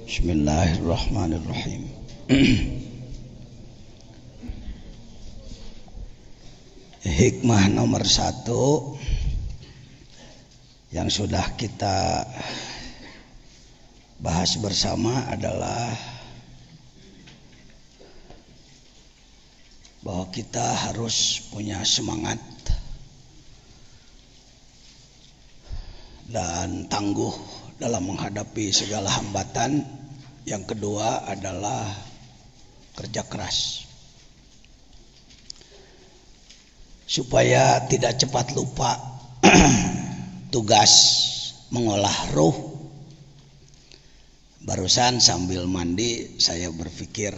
Bismillahirrahmanirrahim. Hikmah nomor 1 yang sudah kita bahas bersama adalah bahwa kita harus punya semangat dan tangguh dalam menghadapi segala hambatan. Yang kedua adalah kerja keras supaya tidak cepat lupa tugas mengolah ruh. Barusan sambil mandi saya berpikir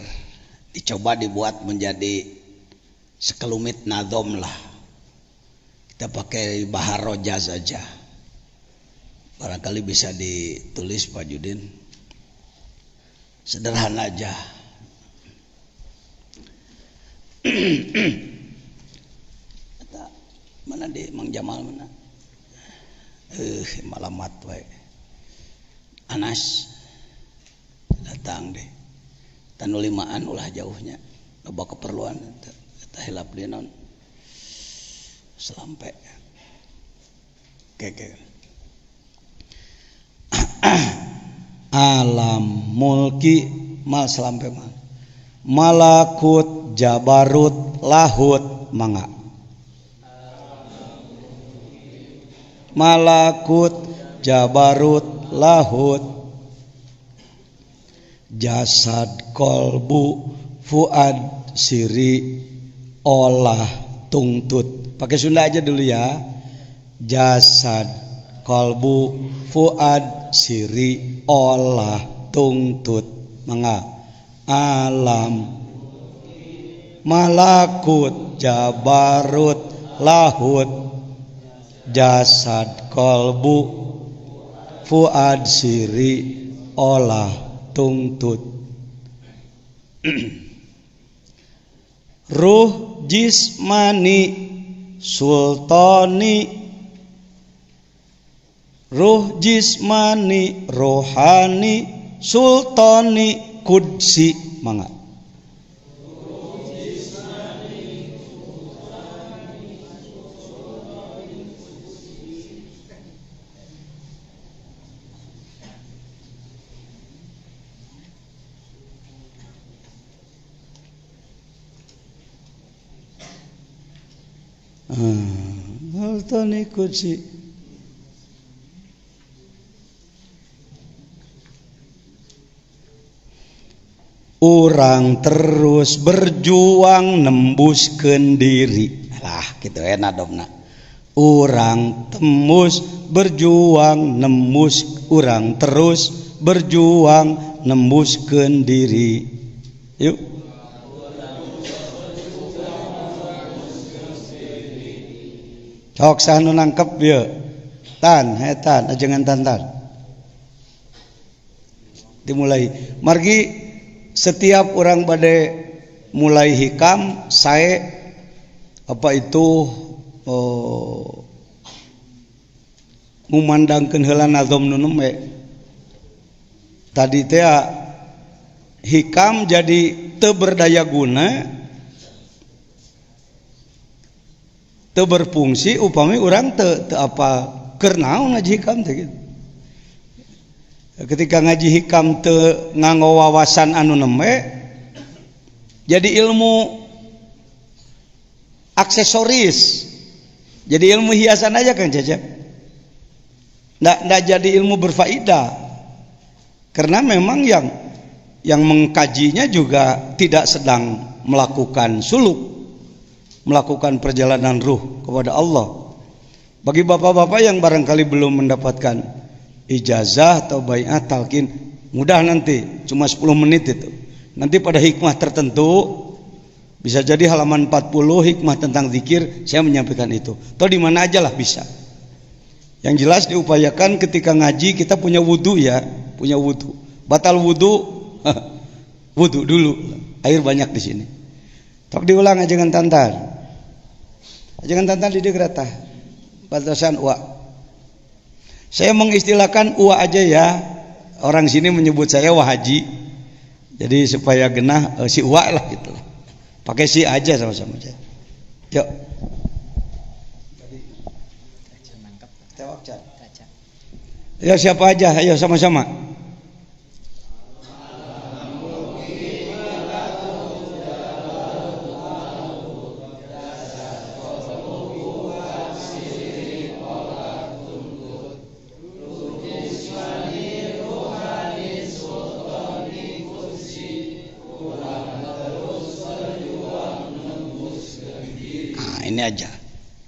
dicoba dibuat menjadi sekelumit nadom lah. Kita pakai bahar roja saja, barangkali bisa ditulis Pak Judin. Sederhana aja. Mana di Mang Jamal mana? Malamat wae. Anas datang deh. Tanu limaan ulah jauhnya. Loba keperluan eta hilap deui naon. Selampe. Keke. Alam mulki mal selampe mal. Malakut jabarut lahut mangga. Malakut jabarut lahut jasad kolbu fuad siri olah tungtut. Pakai Sunda aja dulu ya. Jasad kolbu fuad siri olah tungtut mangga. Alam malakut jabarut lahut jasad kolbu fuad siri olah tungtut. Ruh jismani sultani, ruh jismani rohani sultani kudsi mangga. Sultani kudsi. Urang terus berjuang nembuskeun diri. Lah kitu nadomna. Urang tembus berjuang nembus, urang terus berjuang nembuskeun diri. Yuk. Sok sanu nangkep ieu. Tan, hetan ajengan tantan. Dimulai. Margi setiap orang bade mulai hikam sae apa itu ngumandangkeun heula nazom nu nembe. Tadi teh hikam jadi teu berdaya guna, teu berfungsi upami urang teu apa keur naon ngaji hikam teh gitu. Ketika ngaji hikam teu nganggo wawasan anu nembe, jadi ilmu aksesoris, jadi ilmu hiasan aja Kang Cecep. Nggak jadi ilmu berfaedah, karena memang yang mengkajinya juga tidak sedang melakukan suluk, melakukan perjalanan ruh kepada Allah. Bagi bapak-bapak yang barangkali belum mendapatkan ijazah atau baiat talqin, mudah nanti, cuma 10 menit itu. Nanti pada hikmah tertentu, bisa jadi halaman 40 hikmah tentang zikir, saya menyampaikan itu. Atau di mana aja lah bisa. Yang jelas diupayakan ketika ngaji kita punya wudu ya, punya wudu. Batal wudu, wudu dulu. Air banyak di sini. Tok diulang ajengan tantan. Ajengan tantan di degrata. Batasan uwa. Saya mengistilahkan uwa aja ya. orang sini menyebut saya Wahaji. Jadi supaya genah si Wa lah gitu. Pakai si aja sama-sama aja. Yuk. Ya siapa aja, ayo sama-sama.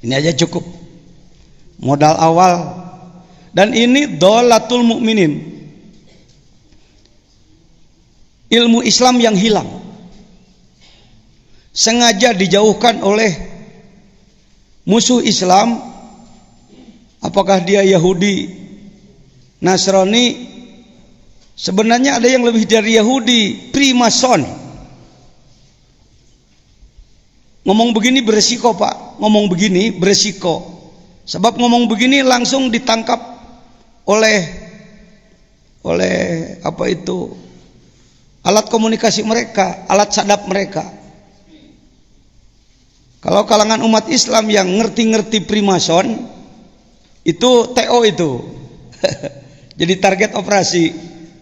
Ini aja cukup modal awal. Dan ini dhalatul mukminin, ilmu Islam yang hilang, sengaja dijauhkan oleh musuh Islam. Apakah dia Yahudi, Nasrani? Sebenarnya ada yang lebih dari Yahudi, Freemason. Ngomong begini beresiko Pak, ngomong begini beresiko. Sebab ngomong begini langsung ditangkap oleh apa itu, alat komunikasi mereka, alat sadap mereka. Kalau kalangan umat Islam yang ngerti-ngerti Freemason, itu TO itu jadi target operasi,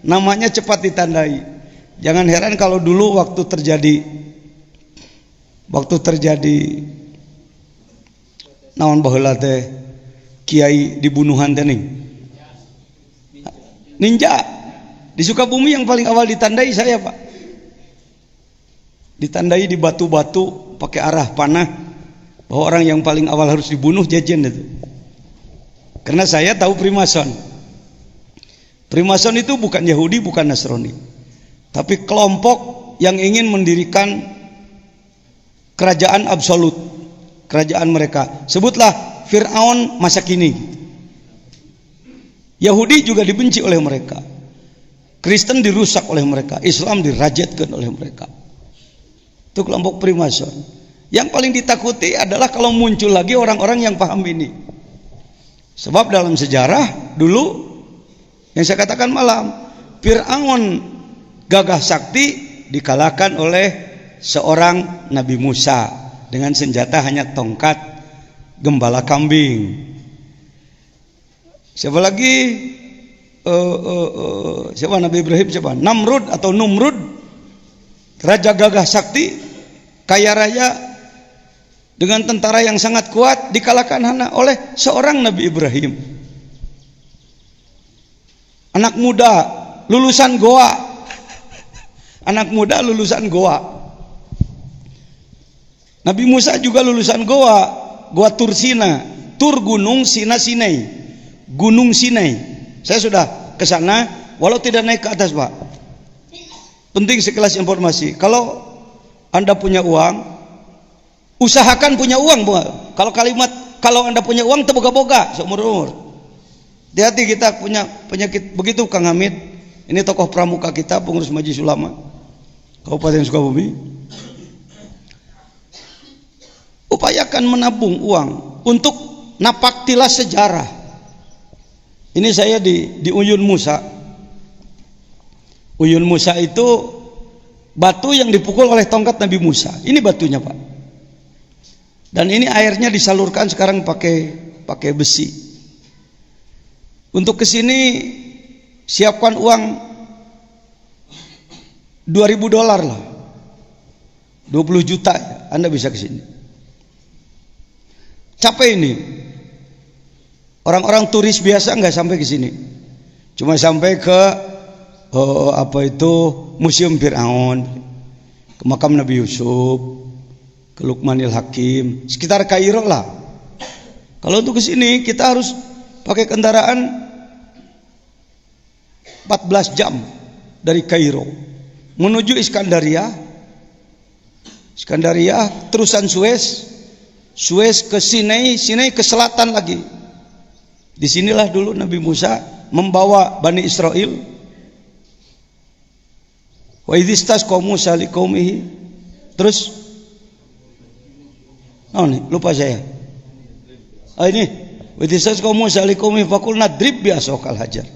namanya cepat ditandai. Jangan heran kalau dulu waktu terjadi naon baheula teh kiai dibunuhan teh ninja di Sukabumi yang paling awal ditandai saya Pak, ditandai di batu-batu pakai arah panah bahwa orang yang paling awal harus dibunuh Jejen itu. Karena saya tahu Freemason itu bukan Yahudi, bukan Nasrani, tapi kelompok yang ingin mendirikan kerajaan absolut, kerajaan mereka. Sebutlah Fir'aun masa kini. Yahudi juga dibenci oleh mereka, Kristen dirusak oleh mereka, Islam dirajatkan oleh mereka. Itu kelompok Freemason. Yang paling ditakuti adalah kalau muncul lagi orang-orang yang paham ini. Sebab dalam sejarah dulu yang saya katakan malam, Fir'aun gagah sakti dikalahkan oleh seorang Nabi Musa dengan senjata hanya tongkat gembala kambing. Siapa lagi? Siapa Nabi Ibrahim? Siapa? Namrud atau Numrud, raja gagah sakti, kaya raya, dengan tentara yang sangat kuat, dikalahkan hanya oleh seorang Nabi Ibrahim. Anak muda lulusan Goa, anak muda lulusan Goa. Nabi Musa juga lulusan Goa, Goa Tursina, Tur gunung, Sina Sinai, Gunung Sinai. Saya sudah ke sana, walau tidak naik ke atas Pak. Penting sekelas informasi. Kalau Anda punya uang, usahakan punya uang Bu. Kalau Anda punya uang terboga-boga seumur umur. Hati-hati, kita punya penyakit begitu Kang Hamid. Ini tokoh pramuka kita, pengurus Majelis Ulama Kabupaten Sukabumi. Upayakan menabung uang untuk napak tilas sejarah. Ini saya di Uyun Musa. Uyun Musa itu batu yang dipukul oleh tongkat Nabi Musa. Ini batunya Pak. Dan ini airnya disalurkan sekarang pakai besi. Untuk kesini siapkan uang $2.000 lah, 20 juta Anda bisa kesini. Capek ini. Orang-orang turis biasa nggak sampai ke sini, cuma sampai ke Museum Fir'aun, ke makam Nabi Yusuf, ke Luqmanil Hakim, sekitar Kairo lah. Kalau untuk ke sini kita harus pakai kendaraan 14 jam dari Kairo menuju Iskandaria, terusan Suez ke Sinai, Sinai ke selatan lagi. Disinilah dulu Nabi Musa membawa Bani Israel. Wa idhistasqa Musa liqaumihi. Terus lupa saya. Ini wa idhistasqa Musa liqaumihi faqulna drib bi'asaqal hajar.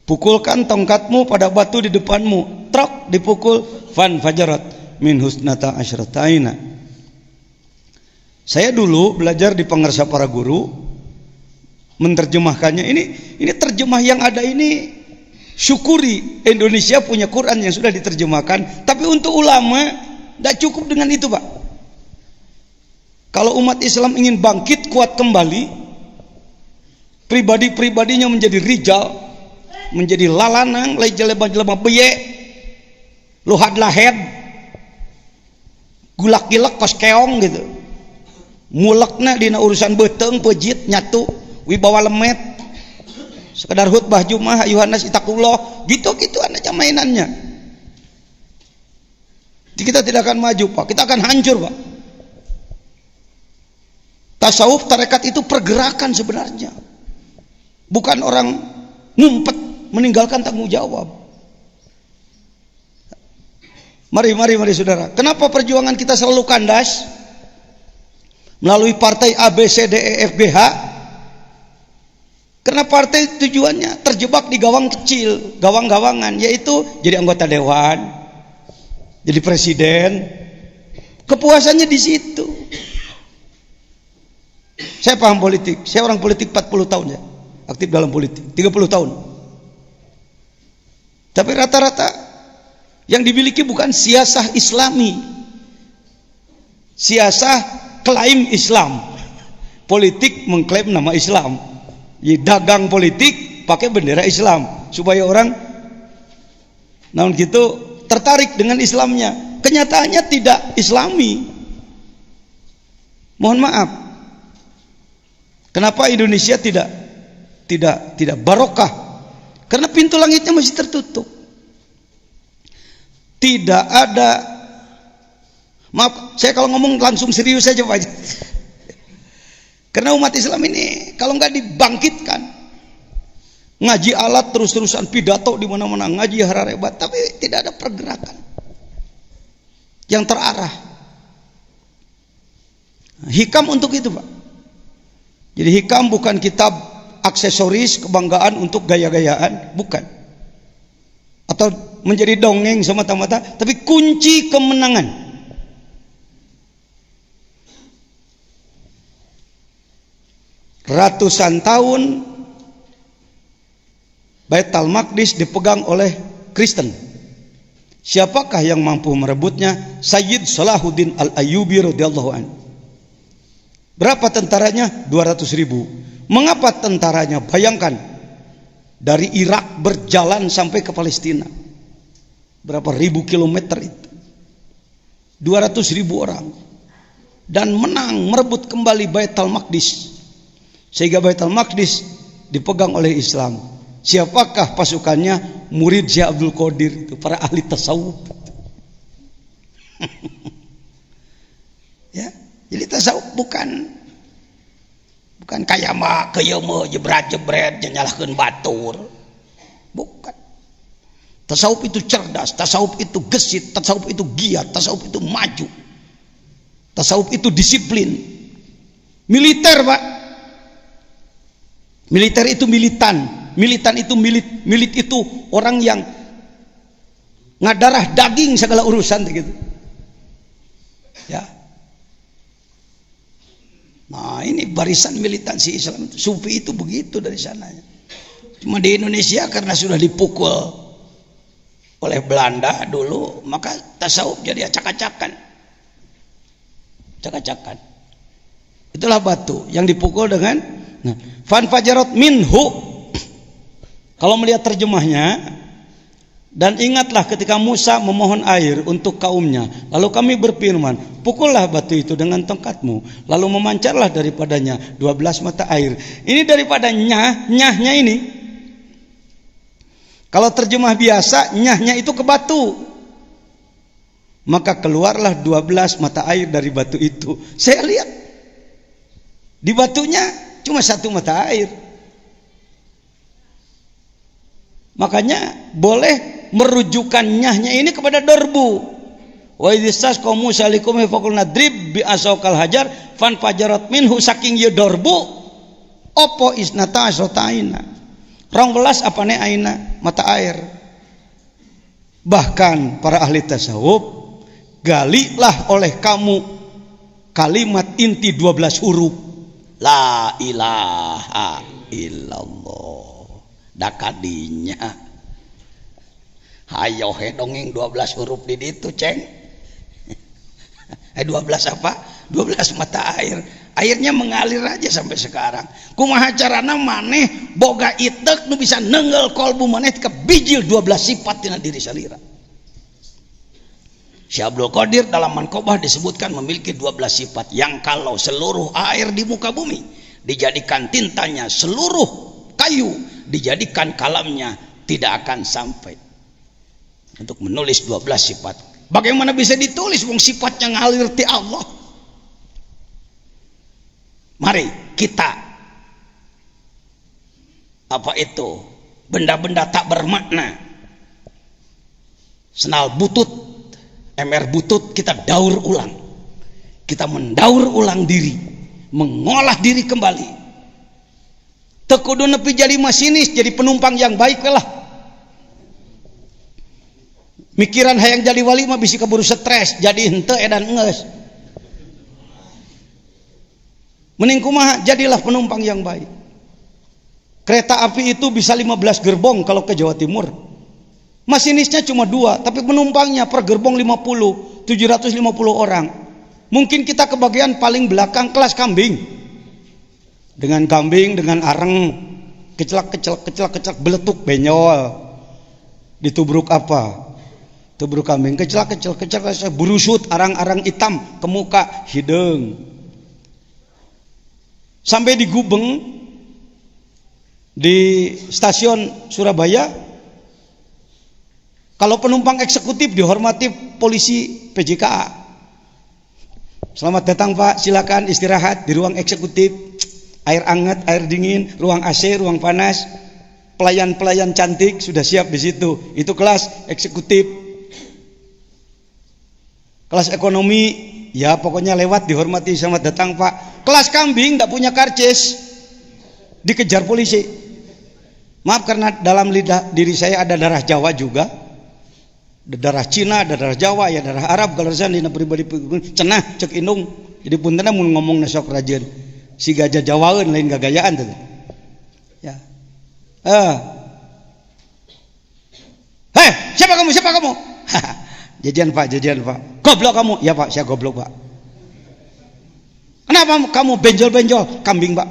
pukulkan tongkatmu pada batu di depanmu, trok dipukul, fan fajarat min husnata asyrataina. Saya dulu belajar di Pangarsa Para Guru, menerjemahkannya. Ini terjemah yang ada ini, syukuri Indonesia punya Quran yang sudah diterjemahkan. Tapi untuk ulama tidak cukup dengan itu, Pak. Kalau umat Islam ingin bangkit kuat kembali, pribadi-pribadinya menjadi rijal, menjadi lalanang, lai jelema-jelema beye, luhad lahed, gulak-gilak kos keong gitu. Mulekna dina urusan beteng, pejit, nyatu, wibawa lemet, sekedar khutbah Jumat, Yohanes itakullah, gitu-gitu aja mainannya. Kita tidak akan maju, Pak. Kita akan hancur, Pak. Tasawuf tarekat itu pergerakan sebenarnya, bukan orang ngumpet meninggalkan tanggung jawab. Mari saudara. Kenapa perjuangan kita selalu kandas? Melalui partai A, B, C, D, E, F, G, H. Karena partai tujuannya terjebak di gawang kecil, gawang-gawangan, yaitu jadi anggota dewan, jadi presiden. Kepuasannya di situ. Saya paham politik. Saya orang politik 40 tahun ya. Aktif dalam politik 30 tahun. Tapi rata-rata yang dimiliki bukan siasah Islami, siasah klaim Islam. Politik mengklaim nama Islam, jadi dagang politik pakai bendera Islam supaya orang namun gitu tertarik dengan Islamnya. Kenyataannya tidak Islami. Mohon maaf, kenapa Indonesia tidak barokah? Karena pintu langitnya masih tertutup. Tidak ada, maaf, saya kalau ngomong langsung serius saja, Pak. Karena umat Islam ini kalau nggak dibangkitkan, ngaji alat terus-terusan, pidato di mana-mana, ngaji hararebat, tapi tidak ada pergerakan yang terarah. Hikam untuk itu, Pak. Jadi hikam bukan kitab aksesoris kebanggaan untuk gaya-gayaan, bukan. Atau menjadi dongeng semata-mata, tapi kunci kemenangan. Ratusan tahun Baitul Maqdis dipegang oleh Kristen. Siapakah yang mampu merebutnya? Sayyid Salahuddin Al-Ayyubi radhiyallahu anhu. Berapa tentaranya? 200.000. Mengapa tentaranya? Bayangkan, dari Irak berjalan sampai ke Palestina, berapa ribu kilometer itu, 200.000 orang, dan menang merebut kembali Baitul Maqdis, sehingga Baitul Maqdis dipegang oleh Islam. Siapakah pasukannya? Murid Syekh Abdul Qadir, itu para ahli tasawuf. Ya, jadi tasawuf bukan kayak mah kayama jebret-jebret nyalahkeun batur. Bukan. Tasawuf itu cerdas, tasawuf itu gesit, tasawuf itu giat, tasawuf itu maju. Tasawuf itu disiplin. Militer, Pak. Militer itu militan. Militan itu milit itu orang yang ngadarah daging segala urusan gitu. Ya. Nah, ini barisan militansi Islam itu. Sufi itu begitu dari sananya. Cuma di Indonesia karena sudah dipukul oleh Belanda dulu, maka tasawuf jadi acak-acakan. Acak-acakan. Itulah batu yang dipukul dengan fan fajarat minhu. Kalau melihat terjemahnya, dan ingatlah ketika Musa memohon air untuk kaumnya, lalu kami berfirman, pukullah batu itu dengan tongkatmu, lalu memancarlah daripadanya 12 mata air. Ini daripada nyahnya ini. Kalau terjemah biasa, nyahnya itu ke batu, maka keluarlah 12 mata air dari batu itu. Saya lihat di batunya cuma 1 mata air. Makanya boleh merujukan nyahnya ini kepada dorbu. Wa idzas qaum salikum faqulna drib bi asaqal hajar fan fajarat minhu, saking ye dorbu opo isnata asrataina. 12 apane aina mata air. Bahkan para ahli tasawuf, galilah oleh kamu kalimat inti 12 huruf la ilaha illallah. Dakadinya hayo he dongeng 12 huruf di ditu ceng. 12 apa? 12 mata air. Airnya mengalir aja sampai sekarang. Kumaha carana maneh boga itek nu bisa nenggel kolbu maneh ke bijil 12 sifat tina diri salira. Syekh Abdul Qadir dalam Manqobah disebutkan memiliki 12 sifat yang kalau seluruh air di muka bumi dijadikan tintanya, seluruh kayu dijadikan kalamnya, tidak akan sampai untuk menulis 12 sifat. Bagaimana bisa ditulis wong sifatnya ngalir ti Allah? Mari kita apa itu benda-benda tak bermakna, senal butut, MR butut, kita daur ulang, kita mendaur ulang diri, mengolah diri kembali. Tekudu nepi jadi masinis, jadi penumpang yang baik lah. Mikiran hayang jadi wali mah bisi keburu stres, jadi henteu edan ngeus. Mending kumaha jadilah penumpang yang baik. Kereta api itu bisa 15 gerbong kalau ke Jawa Timur. Masinisnya cuma 2, tapi penumpangnya per gerbong 50, 750 orang. Mungkin kita kebagian paling belakang kelas kambing. Dengan kambing, dengan areng, kecelak beletuk benyol. Ditubruk apa? Tubruk kambing, kecelak burusut, arang-arang hitam ke muka, hidung. Sampai di Gubeng, di stasiun Surabaya, kalau penumpang eksekutif dihormati polisi PJKA. Selamat datang Pak, silakan istirahat di ruang eksekutif. Air hangat, air dingin, ruang AC, ruang panas. Pelayan-pelayan cantik sudah siap di situ. Itu kelas eksekutif. Kelas ekonomi, ya pokoknya lewat dihormati, selamat datang Pak. Kelas kambing tidak punya karcis, dikejar polisi. Maaf karena dalam lidah diri saya ada darah Jawa juga, ada darah Cina, ada darah Jawa, ya darah Arab. Kalau saya dina pribadi cenah cek indung, jadi puntenna mun ngomong nasok rajin. Si gajah Jawaeun lain gagayaan tuh. Ya. Hei, siapa kamu? Siapa kamu? Jajan Pak. Goblok kamu? Ya Pak, saya goblok Pak. Kenapa kamu benjol-benjol? Kambing Pak.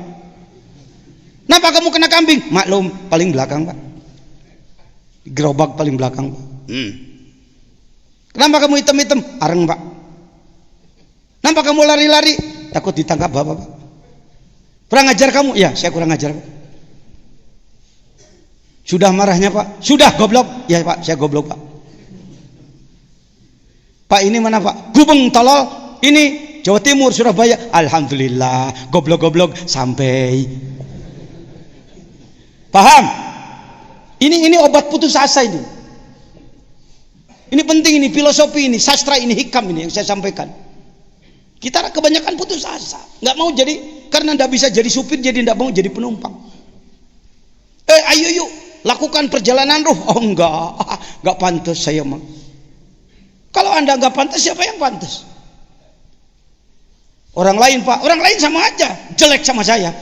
Kenapa kamu kena kambing? Maklum, paling belakang Pak. Gerobak paling belakang Pak. Kenapa kamu hitam-hitam? Areng Pak. Kenapa kamu lari-lari? Takut ditangkap Bapak Pak. Kurang ajar kamu? Ya, saya kurang ajar Pak. Sudah marahnya Pak? Sudah goblok? Ya Pak, saya goblok Pak. Pak ini mana Pak? Gubeng tolol. Ini Jawa Timur, Surabaya. Alhamdulillah, goblok-goblok sampai. Paham? Ini obat putus asa ini. Ini penting, ini filosofi, ini sastra, ini hikam ini yang saya sampaikan. Kita kebanyakan putus asa, nggak mau jadi, karena nggak bisa jadi supir, jadi nggak mau jadi penumpang. Ayo yuk lakukan perjalanan ruh. Oh nggak pantas saya mah. Kalau anda nggak pantas, siapa yang pantas? Orang lain Pak, orang lain sama aja jelek sama saya,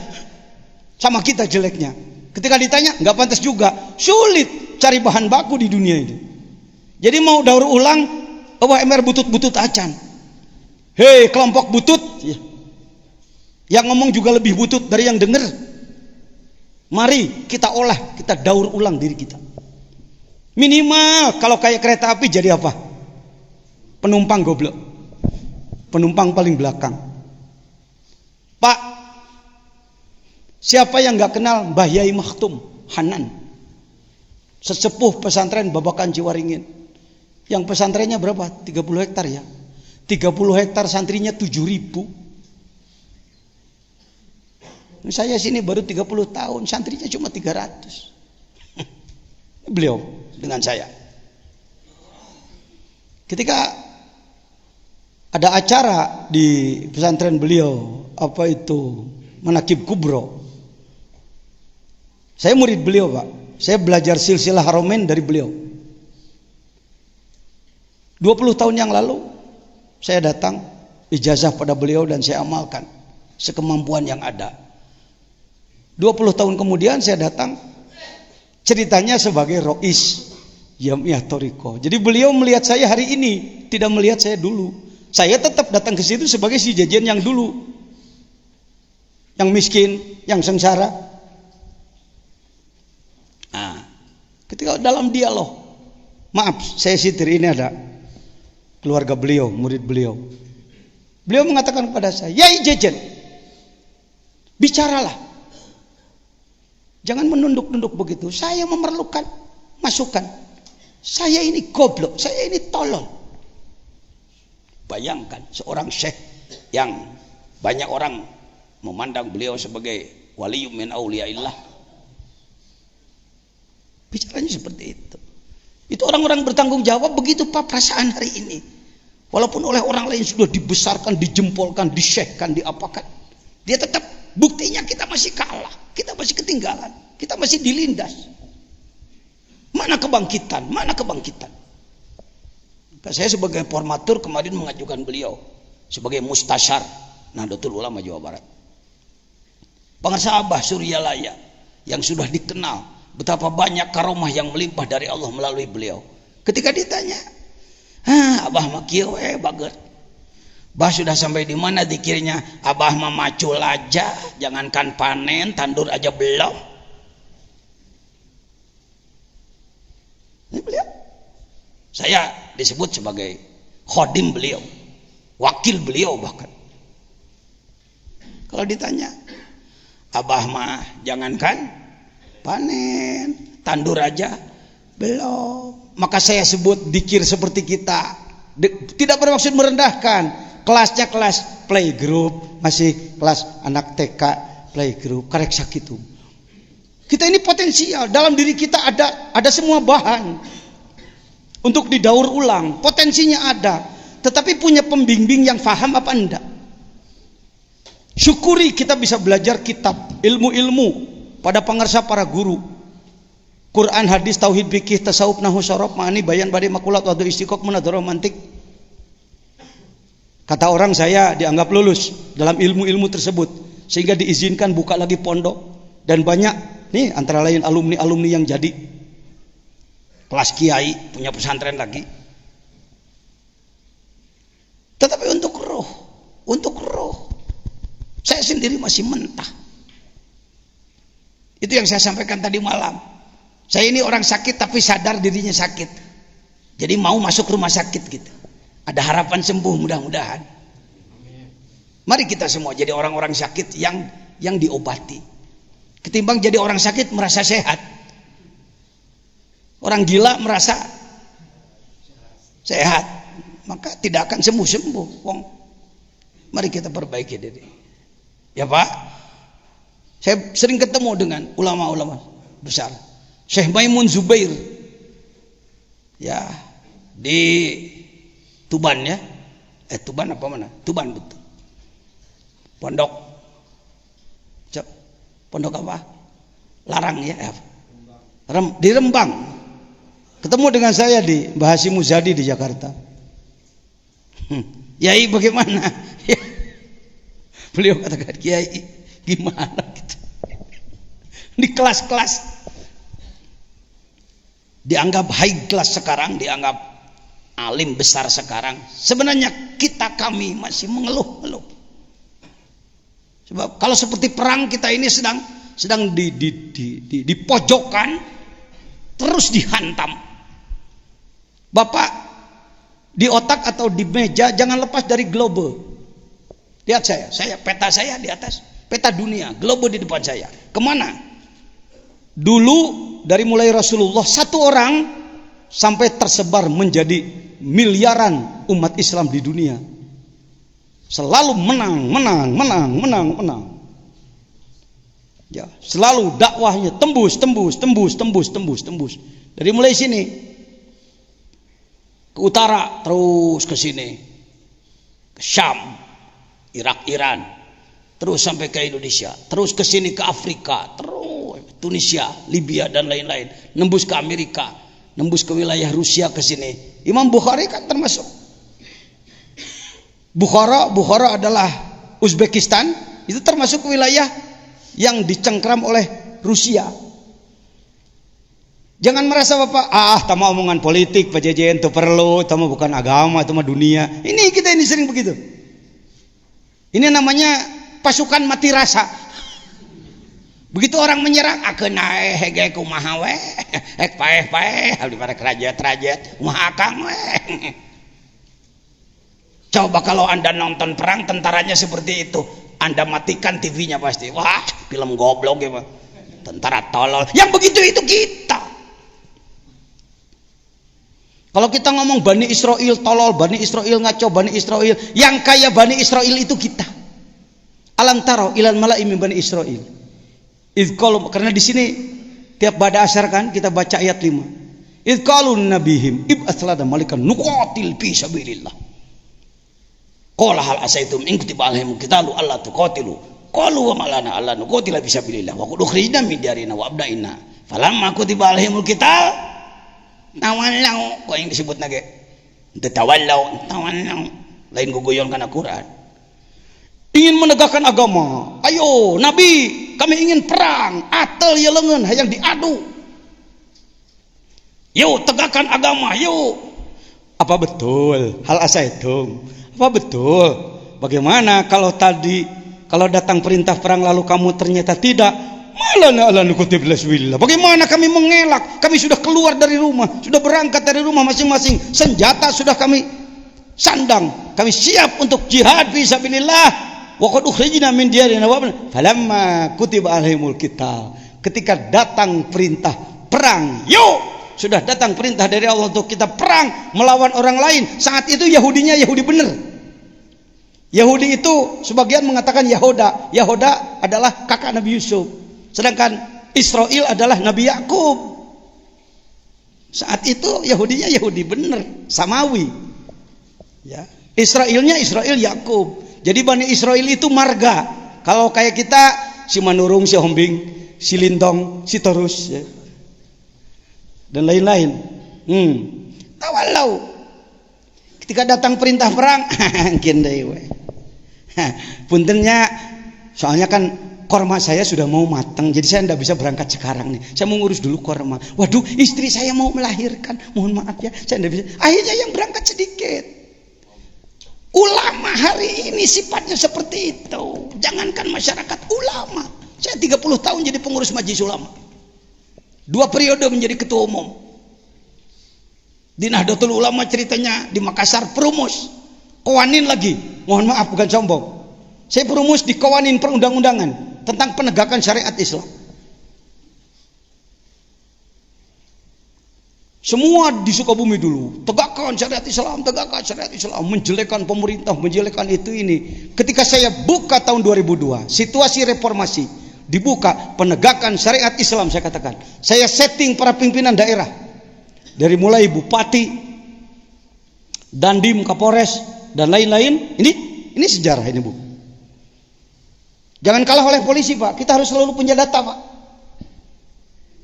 sama kita jeleknya. Ketika ditanya nggak pantas juga, sulit cari bahan baku di dunia ini. Jadi mau daur ulang, MR butut-butut acan. Hei kelompok butut, yang ngomong juga lebih butut dari yang denger. Mari kita olah, kita daur ulang diri kita. Minimal kalau kayak kereta api jadi apa? Penumpang goblok, penumpang paling belakang. Pak, siapa yang nggak kenal Mbah Yai Makhtum Hanan, sesepuh pesantren Babakan Ciwaringin, yang pesantrennya berapa? 30 hektar ya. 30 hektar santrinya 7.000. Saya sini baru 30 tahun, santrinya cuma 300. Beliau dengan saya. Ketika ada acara di pesantren beliau, apa itu Manaqib Kubro, Saya murid beliau, Pak. Saya belajar silsilah Haramain dari beliau. 20 tahun yang lalu saya datang ijazah pada beliau dan saya amalkan sekemampuan yang ada. 20 tahun kemudian saya datang, ceritanya sebagai Rois Jamiah Thariqah. Jadi beliau melihat saya hari ini, tidak melihat saya dulu. Saya tetap datang ke situ sebagai si jajan yang dulu, yang miskin, yang sengsara. Nah, ketika dalam dialog, maaf saya sitir, ini ada keluarga beliau, murid beliau. Beliau mengatakan kepada saya, "Yai jajan, bicaralah. Jangan menunduk-nunduk begitu. Saya memerlukan masukan. Saya ini goblok, saya ini tolol." Bayangkan seorang syekh yang banyak orang memandang beliau sebagai waliyum min auliyaillah. Bicaranya seperti itu. Itu orang-orang bertanggung jawab, begitu Pak perasaan hari ini. Walaupun oleh orang lain sudah dibesarkan, dijempolkan, disyekhkan, diapakan, dia tetap buktinya kita masih kalah, kita masih ketinggalan, kita masih dilindas. Mana kebangkitan? Mana kebangkitan? Saya sebagai formatur kemarin mengajukan beliau sebagai mustasyar Nahdlatul Ulama Jawa Barat. Pengarsa Abah Suryalaya yang sudah dikenal betapa banyak karomah yang melimpah dari Allah melalui beliau. Ketika ditanya, Abah mah kieu we baget. Bah sudah sampai di mana dikirnya? Abah mah macul aja, jangankan panen, tandur aja belum. Ini beliau. Saya disebut sebagai khodim beliau, wakil beliau bahkan. Kalau ditanya, Abah mah jangankan panen, tandur aja belum. Maka saya sebut dikir seperti kita. Tidak bermaksud merendahkan. Kelasnya kelas playgroup, masih kelas anak TK playgroup, karek sakitu. Kita ini potensial, dalam diri kita ada semua bahan untuk didaur ulang, potensinya ada, tetapi punya pembimbing yang faham apa enggak? Syukuri kita bisa belajar kitab, ilmu-ilmu pada pengarsa para guru. Quran, hadis, tauhid, fikih, tasawuf, nahwu, syaraf, ma'ani, bayan, badi, makulat, wadu, istiqaq, munadharah, mantik. Kata orang saya dianggap lulus dalam ilmu-ilmu tersebut, sehingga diizinkan buka lagi pondok, dan banyak nih antara lain alumni-alumni yang jadi kelas kiai, punya pesantren lagi. Tetapi untuk roh saya sendiri masih mentah. Itu yang saya sampaikan tadi malam. Saya ini orang sakit tapi sadar dirinya sakit, jadi mau masuk rumah sakit gitu. Ada harapan sembuh mudah-mudahan. Mari kita semua jadi orang-orang sakit yang diobati, ketimbang jadi orang sakit merasa sehat. Orang gila merasa sehat, maka tidak akan sembuh-sembuh. Mari kita perbaiki diri. Ya Pak, saya sering ketemu dengan ulama-ulama besar. Syekh Maimun Zubair, ya di Tuban ya, Tuban apa mana? Tuban betul. Pondok apa? Larang ya, di Rembang. Ketemu dengan saya di Mbah Hasyim Muzadi di Jakarta. Yai bagaimana? Beliau katakan, Kiai gimana gitu. Di kelas-kelas dianggap high class sekarang, dianggap alim besar sekarang. Sebenarnya kami masih mengeluh-ngeluh. Sebab kalau seperti perang, kita ini sedang di pojokan, terus dihantam. Bapak di otak atau di meja jangan lepas dari globe. Lihat saya peta saya di atas, peta dunia, globe di depan saya. Kemana? Dulu dari mulai Rasulullah satu orang sampai tersebar menjadi miliaran umat Islam di dunia. Selalu menang. Ya, selalu dakwahnya tembus. Dari mulai sini ke utara terus ke sini, ke Syam, Irak, Iran, terus sampai ke Indonesia, terus ke sini ke Afrika, terus Tunisia, Libya dan lain-lain, nembus ke Amerika, nembus ke wilayah Rusia ke sini. Imam Bukhari kan termasuk. Bukhara adalah Uzbekistan, itu termasuk wilayah yang dicengkram oleh Rusia. Jangan merasa Bapak, tama omongan politik, Pak Jejen, itu perlu, tama bukan agama, itu mah dunia. Ini kita ini sering begitu. Ini namanya pasukan mati rasa. Begitu orang menyerang, akeuna hege kumaha we, hek paeh abdi para kerajat kumaha akang we. Coba kalau Anda nonton perang tentaranya seperti itu, Anda matikan TV-nya pasti. Wah, film goblok ya, Pak. Tentara tolol. Yang begitu itu kita. Kalau kita ngomong Bani Israel tolol, Bani Israel ngaco, Bani Israel, yang kaya Bani Israel itu kita. Alam taro ilal mala'i min Bani Israel. Karena di sini tiap pada asar kan kita baca ayat 5. Idh qalu nabihim ib'ats lana malikan nuqatil fi sabilillah. Qala hal asaitum in kutiba alaihim qitalu alla tuqatilu. Qalu wa malana alla nuqatila fi sabilillah wa qad ukhrijna min diyarina wa abnaina. Falamma kutiba alaihimul qital tawallau, kok yang disebut nage tawallau lain guguyon kana Quran. Ingin menegakkan agama, ayo Nabi, kami ingin perang, atel ya lengan hayang diadu. Yuk tegakkan agama, yuk. Apa betul hal asaitum? Apa betul? Bagaimana kalau datang perintah perang lalu kamu ternyata tidak? Malana ala nukuti bilaswillah. Bagaimana kami mengelak? Kami sudah keluar dari rumah, sudah berangkat dari rumah masing-masing. Senjata sudah kami sandang. Kami siap untuk jihad fi sabilillah. Wa qad ukhrijna min diyarina wa falamma kutiba alaihimul qital. Ketika datang perintah perang, yuk, sudah datang perintah dari Allah untuk kita perang melawan orang lain. Saat itu Yahudinya Yahudi benar. Yahudi itu sebagian mengatakan Yahoda. Yahoda adalah kakak Nabi Yusuf. Sedangkan Israel adalah Nabi Yakub. Saat itu Yahudinya Yahudi benar, Samawi. Ya. Israelnya Israel Yakub. Jadi Bani Israel itu marga. Kalau kayak kita si Manurung, si Hombing, si Lintong, si Torus, ya. Dan lain-lain. Tawalau. Ketika datang perintah perang, kindai we. Puntennya, soalnya kan korma saya sudah mau matang, jadi saya tidak bisa berangkat sekarang nih. Saya mau ngurus dulu korma. Waduh, istri saya mau melahirkan. Mohon maaf ya, saya tidak bisa. Akhirnya yang berangkat sedikit. Ulama hari ini sifatnya seperti itu. Jangankan masyarakat, ulama. Saya 30 tahun jadi pengurus majelis ulama. 2 periode menjadi ketua umum. Di Nahdlatul Ulama ceritanya di Makassar perumus. Kawanin lagi. Mohon maaf bukan sombong. Saya perumus di kawanin perundang-undangan tentang penegakan syariat Islam. Semua di Sukabumi dulu, tegakkan syariat Islam, menjelekkan pemerintah, menjelekkan itu ini. Ketika saya buka tahun 2002, situasi reformasi, dibuka penegakan syariat Islam, saya katakan. Saya setting para pimpinan daerah. Dari mulai bupati, dandim, kapolres, dan lain-lain. Ini sejarah ini, Bu. Jangan kalah oleh polisi, Pak. Kita harus selalu punya data, Pak.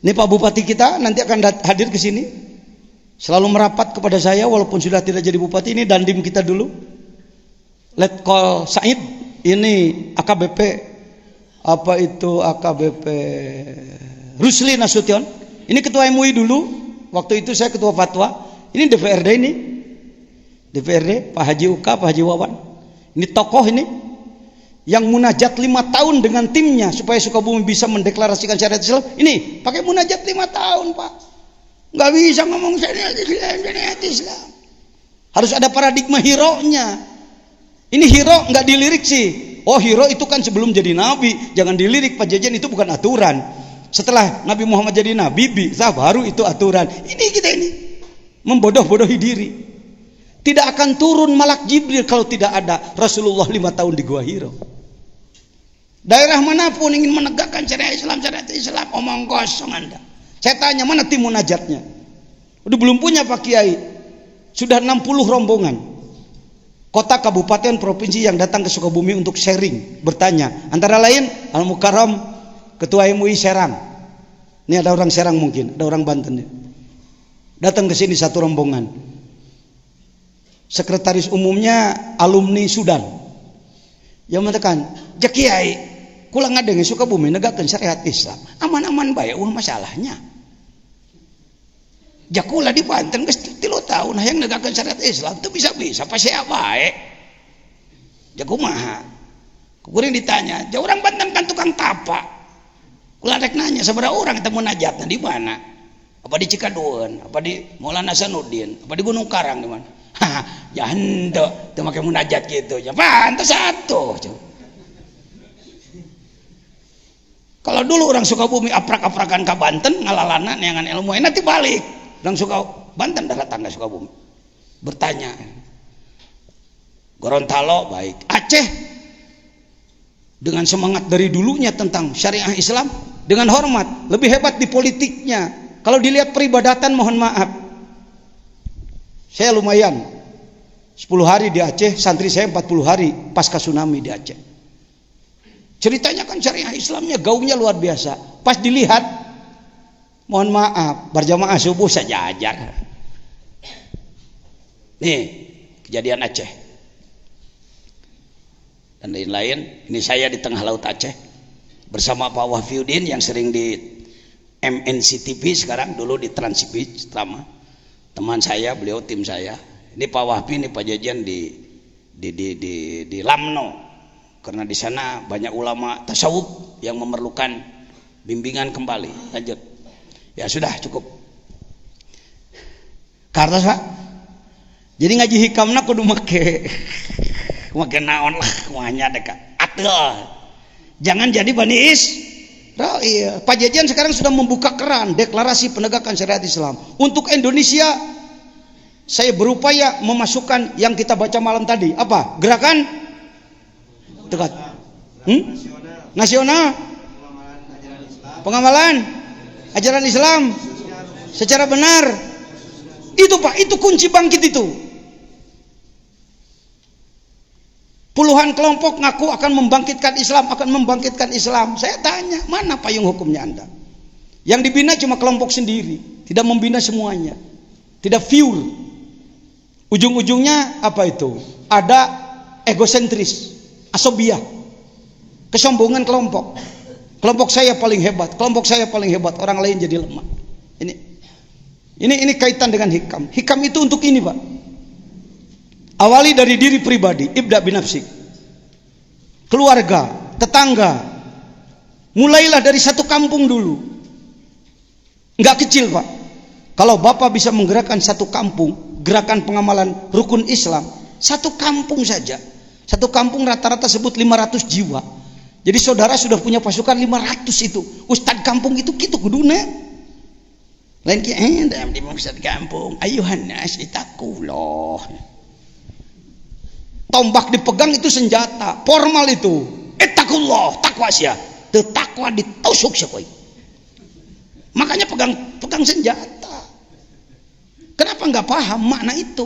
Ini Pak Bupati kita nanti akan hadir ke sini. Selalu merapat kepada saya walaupun sudah tidak jadi bupati. Ini dandim kita dulu, Letkol Said. Ini AKBP AKBP Rusli Nasution. Ini ketua MUI dulu. Waktu itu saya ketua fatwa. Ini DPRD ini. DPRD Pak Haji Uka, Pak Haji Wawan. Ini tokoh ini yang munajat 5 tahun dengan timnya supaya Sukabumi bisa mendeklarasikan syariat Islam. Ini pakai munajat 5 tahun, Pak. Nggak bisa ngomong syariat Islam. Harus ada paradigma hero-nya. Ini hero nggak dilirik sih. Oh, hero itu kan sebelum jadi nabi, jangan dilirik Pak Jajan, itu bukan aturan. Setelah Nabi Muhammad jadi nabi, baru itu aturan. Ini kita ini membodoh-bodohi diri. Tidak akan turun malak Jibril kalau tidak ada Rasulullah 5 tahun di Gua Hiro. Daerah manapun ingin menegakkan syariat Islam, omong kosong Anda. Saya tanya, mana tim munajatnya? Udah belum punya Pak Kiai. Sudah 60 rombongan. Kota, kabupaten, provinsi yang datang ke Sukabumi untuk sharing, bertanya. Antara lain Al Mukarram, Ketua MUI Serang, Ini ada orang Serang mungkin, ada orang Banten ya. Datang ke sini satu rombongan. Sekretaris umumnya alumni Sudan. Yang mengatakan, "Jak Kiai, kula ngadenge Sukabumi negakeun syariat Islam. Aman-aman bae eueuh masalahnya." Jak kula di Banten geus 3 tahun hayang negakeun syariat Islam teu bisa-bisa pasea bae. Jak kumaha? Kuring ditanya, "Ja urang Banten kan tukang tapa." Kula rek nanya sabaraha urang eta munajatna di mana? Apa di Cikadueun, apa di Maulana Hasanuddin, apa di Gunung Karang di mana? Haha, ya henteu teu make munajat gitu. Ya pantes satu. Kalau dulu orang Sukabumi aprak-aprakan ke Banten ngalalana neangan ilmu nanti balik. Orang Banten darah tangga Sukabumi. Bertanya. Gorontalo baik. Aceh dengan semangat dari dulunya tentang syariah Islam dengan hormat, lebih hebat di politiknya. Kalau dilihat peribadatan mohon maaf. Saya lumayan 10 hari di Aceh, santri saya 40 hari pasca tsunami di Aceh. Ceritanya kan syariah Islamnya gaungnya luar biasa. Pas dilihat, mohon maaf, berjamaah subuh saja ajar. Nih, kejadian Aceh. Dan lain-lain, ini saya di tengah laut Aceh bersama Pak Wahfiuddin yang sering di MNC TV sekarang, dulu di Trans TV selama. Teman saya, beliau tim saya. Ini Pak Wahfi, ini Pak Jajan di Lamno. Karena di sana banyak ulama tasawuf yang memerlukan bimbingan kembali. Lanjut. Ya sudah cukup. Kartos Pak. Jadi ngaji hikamna kudu make naon lah kuanya dekat. Atel. Jangan jadi Bani Israil. Pak Jajan sekarang sudah membuka keran deklarasi penegakan syariat Islam. Untuk Indonesia saya berupaya memasukkan yang kita baca malam tadi. Apa? Gerakan dekat. Nasional. Pengamalan ajaran Islam secara benar. Itu Pak, itu kunci bangkit itu. Puluhan kelompok ngaku akan membangkitkan Islam, Saya tanya, mana payung hukumnya Anda? Yang dibina cuma kelompok sendiri, tidak membina semuanya. Tidak pure. Ujung-ujungnya apa itu? Ada egosentris, asobiah, kesombongan kelompok. Kelompok saya paling hebat, orang lain jadi lemah. Ini kaitan dengan hikam. Hikam itu untuk ini, Pak. Awali dari diri pribadi, ibda binafsik. Keluarga, tetangga. Mulailah dari satu kampung dulu. Enggak kecil, Pak. Kalau Bapak bisa menggerakkan satu kampung, gerakan pengamalan rukun Islam, satu kampung saja. Satu kampung rata-rata sebut 500 jiwa. Jadi saudara sudah punya pasukan 500 itu. Ustadz kampung itu gitu kuduna. Lain ki dalam di ustadz kampung, ayuhan nas itakullah. Tombak dipegang itu senjata, formal itu. Ittaqullah, takwa sia. Teu takwa ditusuk sekoi. Makanya pegang senjata. Kenapa enggak paham makna itu?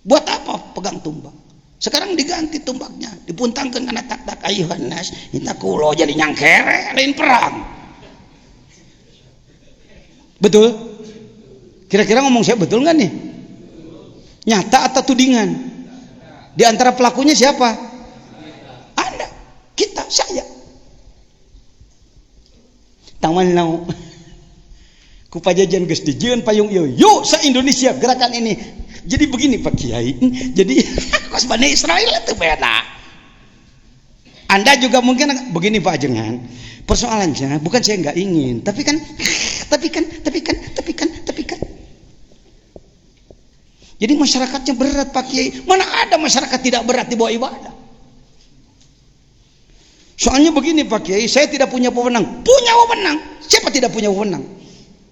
Buat apa pegang tombak? Sekarang diganti tombaknya, dipuntangkeun kana tak-tak ayuhan nas, ittaqullah jadi nyangkere lain perang. Betul? Kira-kira ngomong saya betul enggak nih? Nyata atau tudingan? Di antara pelakunya siapa? Anda, kita, saya. Taman nau. Ku pajajan geus dijieun payung ieu. Yuk se-Indonesia gerakan ini. Jadi begini Pak Kiai. Jadi kos Bani Israil itu beda. Anda juga mungkin begini Pak Jengan. Persoalannya bukan saya enggak ingin, tapi kan. Jadi masyarakatnya berat Pak Kiai. Mana ada masyarakat tidak berat di bawah ibadah? Soalnya begini Pak Kiai, saya tidak punya wewenang. Punya wewenang. Siapa tidak punya wewenang?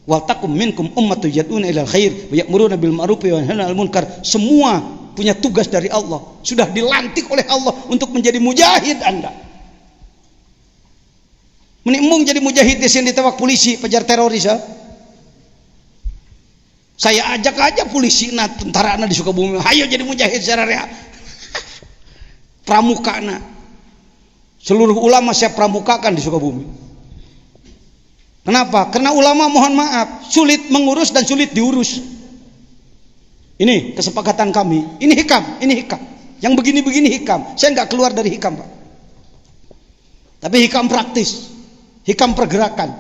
Wal takum minkum ummatun yad'una ilal khair wa ya'muruna bil ma'ruf wa yanhauna 'anil munkar. Semua punya tugas dari Allah. Sudah dilantik oleh Allah untuk menjadi mujahid Anda. Menimbung jadi mujahid di sini ditewak polisi, pejar teroris ya. Saya ajak aja polisi tentara di Sukabumi, ayo jadi mujahid secara real. Pramukana. Seluruh ulama saya pramukakan di Sukabumi. Kenapa? Karena ulama mohon maaf sulit mengurus dan sulit diurus. Ini kesepakatan kami. Ini hikam, ini hikam. Yang begini-begini hikam. Saya nggak keluar dari hikam, Pak. Tapi hikam praktis, hikam pergerakan,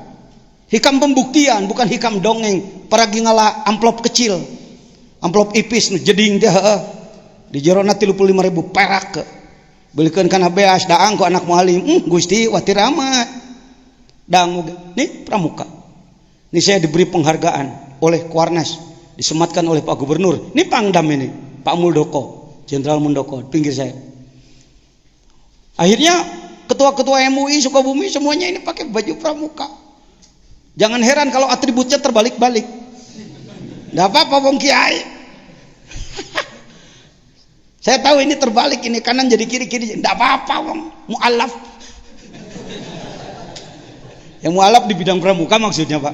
hikam pembuktian, bukan hikam dongeng. Paragi ngalah amplop kecil, amplop ipis nu jeding teh di jerona 35.000 perak ke. Belikan kana beas daang ku anak mualim. Gusti watir amat. Daang nih pramuka. Ini saya diberi penghargaan oleh Kuarnas, disematkan oleh Pak Gubernur. Ini Pangdam ini, Pak Muldoko, Jenderal Muldoko, pinggir saya. Akhirnya ketua-ketua MUI Sukabumi semuanya ini pakai baju pramuka. Jangan heran kalau atributnya terbalik-balik. Nggak apa-apa Bang Kiai. Saya tahu ini terbalik, ini kanan jadi kiri-kiri. Nggak apa-apa Bang, mu'alaf. Yang mu'alaf di bidang pramuka maksudnya Pak.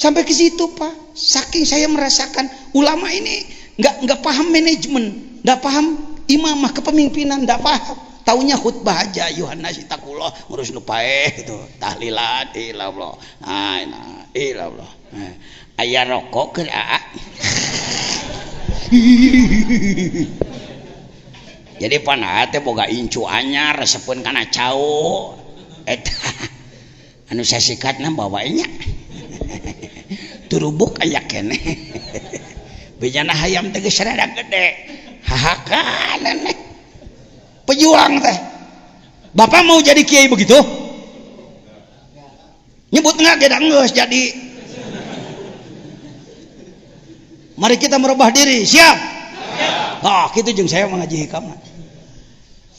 Sampai ke situ Pak. Saking saya merasakan ulama ini nggak paham manajemen, nggak paham imamah kepemimpinan, nggak paham. Taunya khutbah aja, Yohanes itakullah ngurus nupaeh itu tahlilat ilallah. Nah, ilallah. Aya rokok keur Jadi panah teh boga incu anyar resepkeun kana cau. Eta anu sasikatna bawanya. Turubuk aya keneh. Bijana hayam teh geus rada gede. Hahakan pejuang teh. Bapak mau jadi kiai begitu? Nyebut enggak geus geus jadi. Mari kita merubah diri, siap? Siap. Kitu jeung saya mengaji hikam.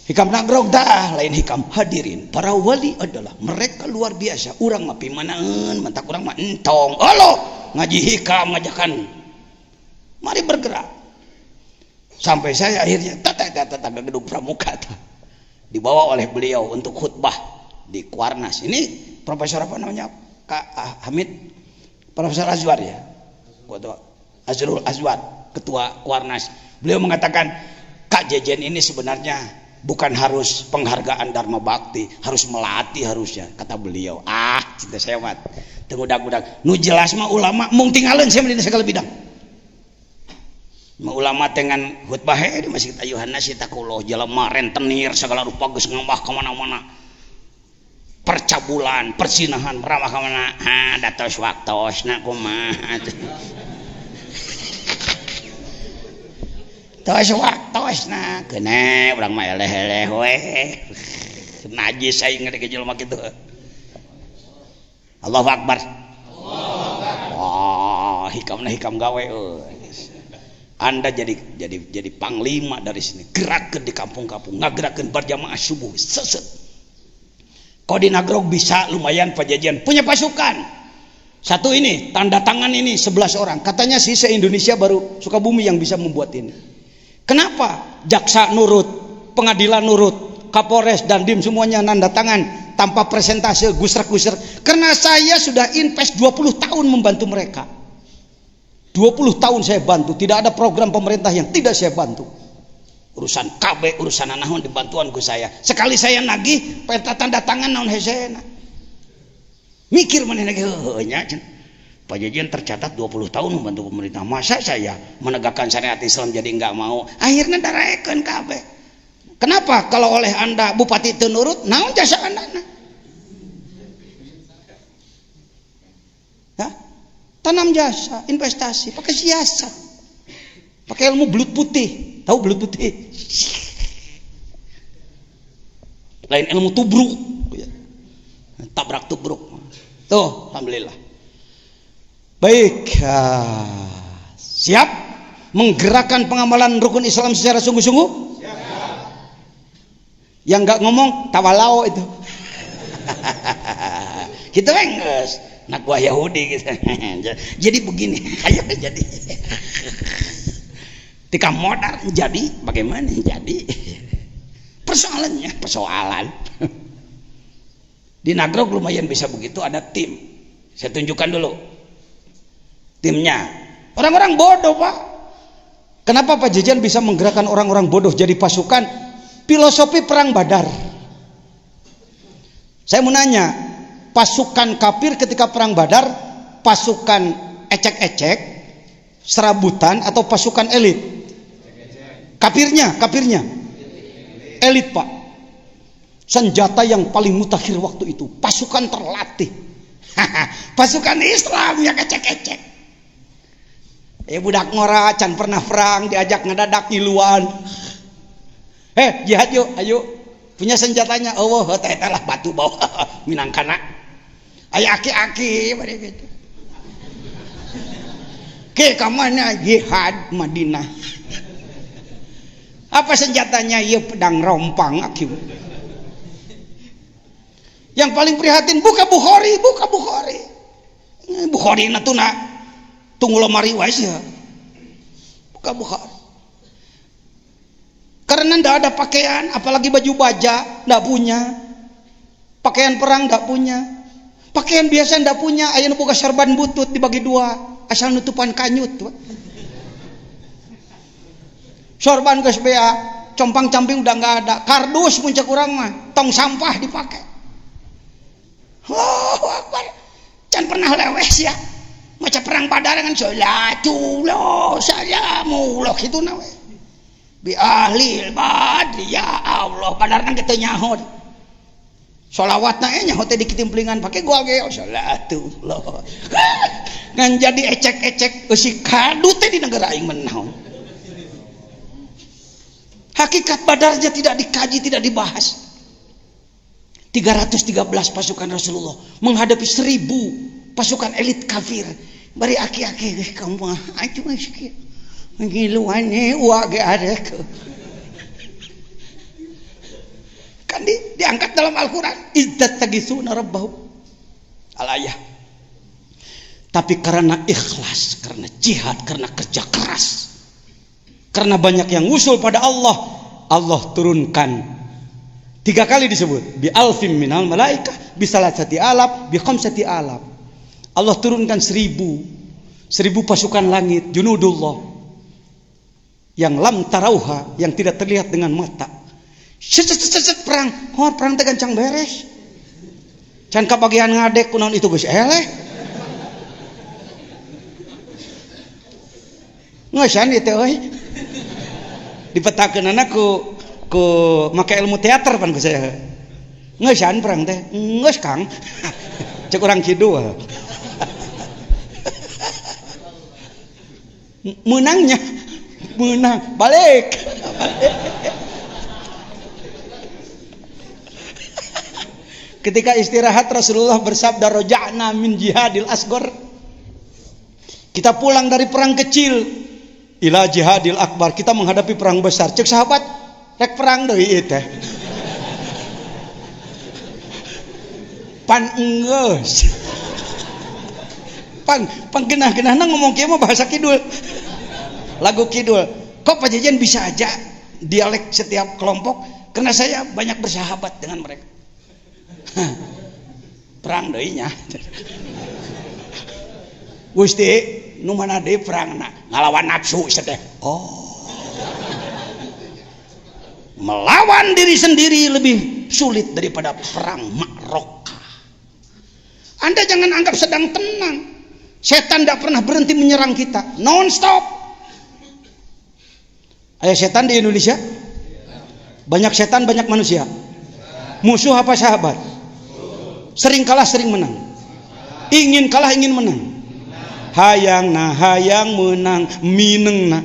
Hikam nagrog dah, lain hikam hadirin. Para wali adalah mereka luar biasa. Urang mah pimanaeun, mentak urang mah entong. Aloh, ngaji hikam ngajakan. Mari bergerak. Sampai saya akhirnya tata gedung pramuka dibawa oleh beliau untuk khutbah di Kuarnas. Ini profesor apa namanya? Kak Hamid, Profesor Azwar ya. Azrul Azwar, ketua Kuarnas. Beliau mengatakan, Kak Jejen ini sebenarnya bukan harus penghargaan Dharma Bakti, harus melatih harusnya, kata beliau. Cinta saya mat. Tengudak-udak. Nu jelas mah ulama mung tinggalin saya di segala bidang. Ulama dengan khutbah di Masjid Yohanes itakullah jelema rentenir segala rupa geus ngambah ka mana-mana. Percabulan, persinahan, ramah ka mana? Datos waktosna kumaha. Tos waktosna keuneh urang mah eleh-eleh we. Najis aing ngeudeuk jelema kitu. Allahu Akbar. Allahu Akbar. Hikamna hikam gawe euy. Anda jadi panglima dari sini. Gerakkeun di kampung-kampung, ngagerakeun berjamaah subuh seset. Kodi nagrog bisa lumayan pajajian punya pasukan. Satu ini tanda tangan ini 11 orang. Katanya sih se-Indonesia baru Sukabumi yang bisa membuat ini. Kenapa? Jaksa nurut, pengadilan nurut, Kapolres dan Dim semuanya nanda tangan tanpa presentase gusrak-gusrak. Karena saya sudah invest 20 tahun membantu mereka. 20 tahun saya bantu, tidak ada program pemerintah yang tidak saya bantu. Urusan KB, urusan naon dibantuan ku saya. Sekali saya nagih, peta tanda tangan naon hesena. Mikir maneh lagi nya. Pak Jajan tercatat 20 tahun membantu pemerintah. Masa saya menegakkan syariat Islam jadi enggak mau? Akhirnya daraekeun KB. Kenapa kalau oleh Anda bupati teu nurut? Naon jasa Anda? Tanam jasa, investasi, pakai siasat, pakai ilmu belut putih. Tahu belut putih? Lain ilmu tubruk, tabrak tubruk. Tuh, alhamdulillah. Baik, siap menggerakkan pengamalan rukun Islam secara sungguh-sungguh? Siap. Yang nggak ngomong tawalau itu. Kita enggak. Nak gua Yahudi gitu. Jadi begini, ayo jadi. Tika modal jadi bagaimana jadi? Persoalan. Di Nagrog lumayan bisa begitu, ada tim. Saya tunjukkan dulu. Timnya. Orang-orang bodoh, Pak. Kenapa Pak Jajan bisa menggerakkan orang-orang bodoh jadi pasukan? Filosofi perang Badar. Saya mau nanya, pasukan kafir ketika perang Badar, pasukan ecek-ecek, serabutan atau pasukan elit? Kafirnya elit, Pak. Senjata yang paling mutakhir waktu itu, pasukan terlatih. Pasukan Islam yang ecek-ecek. Budak ngora can pernah perang diajak ngadadak ngiluan. Jihad yuk, ayo. Punya senjatanya, Allah lah batu bawa minangkana. Ayo aki-aki bari gitu. Ke kamana jihad Madinah. Apa senjatanya? Ya pedang rompang aki. Yang paling prihatin buka Bukhari. Bukhari natuna tunggu lemari wais ya. Buka Bukhari. Karena ndak ada pakaian, apalagi baju baja, ndak punya. Pakaian perang ndak punya. Pakaian biasa ndak punya, aya nu boga sarban butut dibagi dua, asal nutupan kanyut. Sorban geus bea, compang-camping udah nggak ada. Kardus puncak urang mah, tong sampah dipakai. Allahu Akbar. Can pernah lewes ya. Maca perang Badar dengan salatullah salamullah kitu na we. Bi ahlil badri ya Allah, Badar kan kitu nyaho. Sholawatna nyaho teh dikitimplingan pake gua ge salatullah. Ngan jadi ecek-ecek eusi kadu teh di negara aing menaon. Hakikat Badarnya tidak dikaji, tidak dibahas. 313 pasukan Rasulullah menghadapi 1000 pasukan elit kafir. Bari aki-aki kamu acu geus ngiluan wa ge ada ke. Kan diangkat dalam Al-Qur'an, idzat tagisuna rabbahu al-ayah. Tapi karena ikhlas, karena jihad, karena kerja keras, karena banyak yang usul pada Allah, Allah turunkan 3 kali disebut bi alfim minal malaikah, bi salasati alaf, bi khamsati alaf. Allah turunkan 1000 pasukan langit, junudullah yang lam tarauha, yang tidak terlihat dengan mata. Set perang, perang teh gancang beres. Can kabagian ngadek kunaon itu geus eleh. Ngeusan ieu teh euy. Dipetakeunana ku make ilmu teater pan ku saya. Ngeusan perang teh? Geus Kang. Cek urang kidul. Menangnya menang balik. Ketika istirahat Rasulullah bersabda roja'na min jihadil asgor. Kita pulang dari perang kecil ila jihadil akbar, kita menghadapi perang besar. Cek sahabat, rek perang deui ieu teh. Pan enggeus. Pan genah-genahna ngomong kieu mah bahasa kidul. Lagu kidul. Kok Pajajan bisa aja dialek setiap kelompok? Karena saya banyak bersahabat dengan mereka. Perang deui nya. Gusti, nu mana deui perangna? Ngalawan nafsu teh. Oh. Melawan diri sendiri lebih sulit daripada perang Ma'rakah. Anda jangan anggap sedang tenang. Setan tidak pernah berhenti menyerang kita, non stop. Ayah setan di Indonesia? Banyak setan, banyak manusia. Musuh apa sahabat? Sering kalah, sering menang. Ingin kalah, ingin menang. Hayang na hayang menang, mineng na.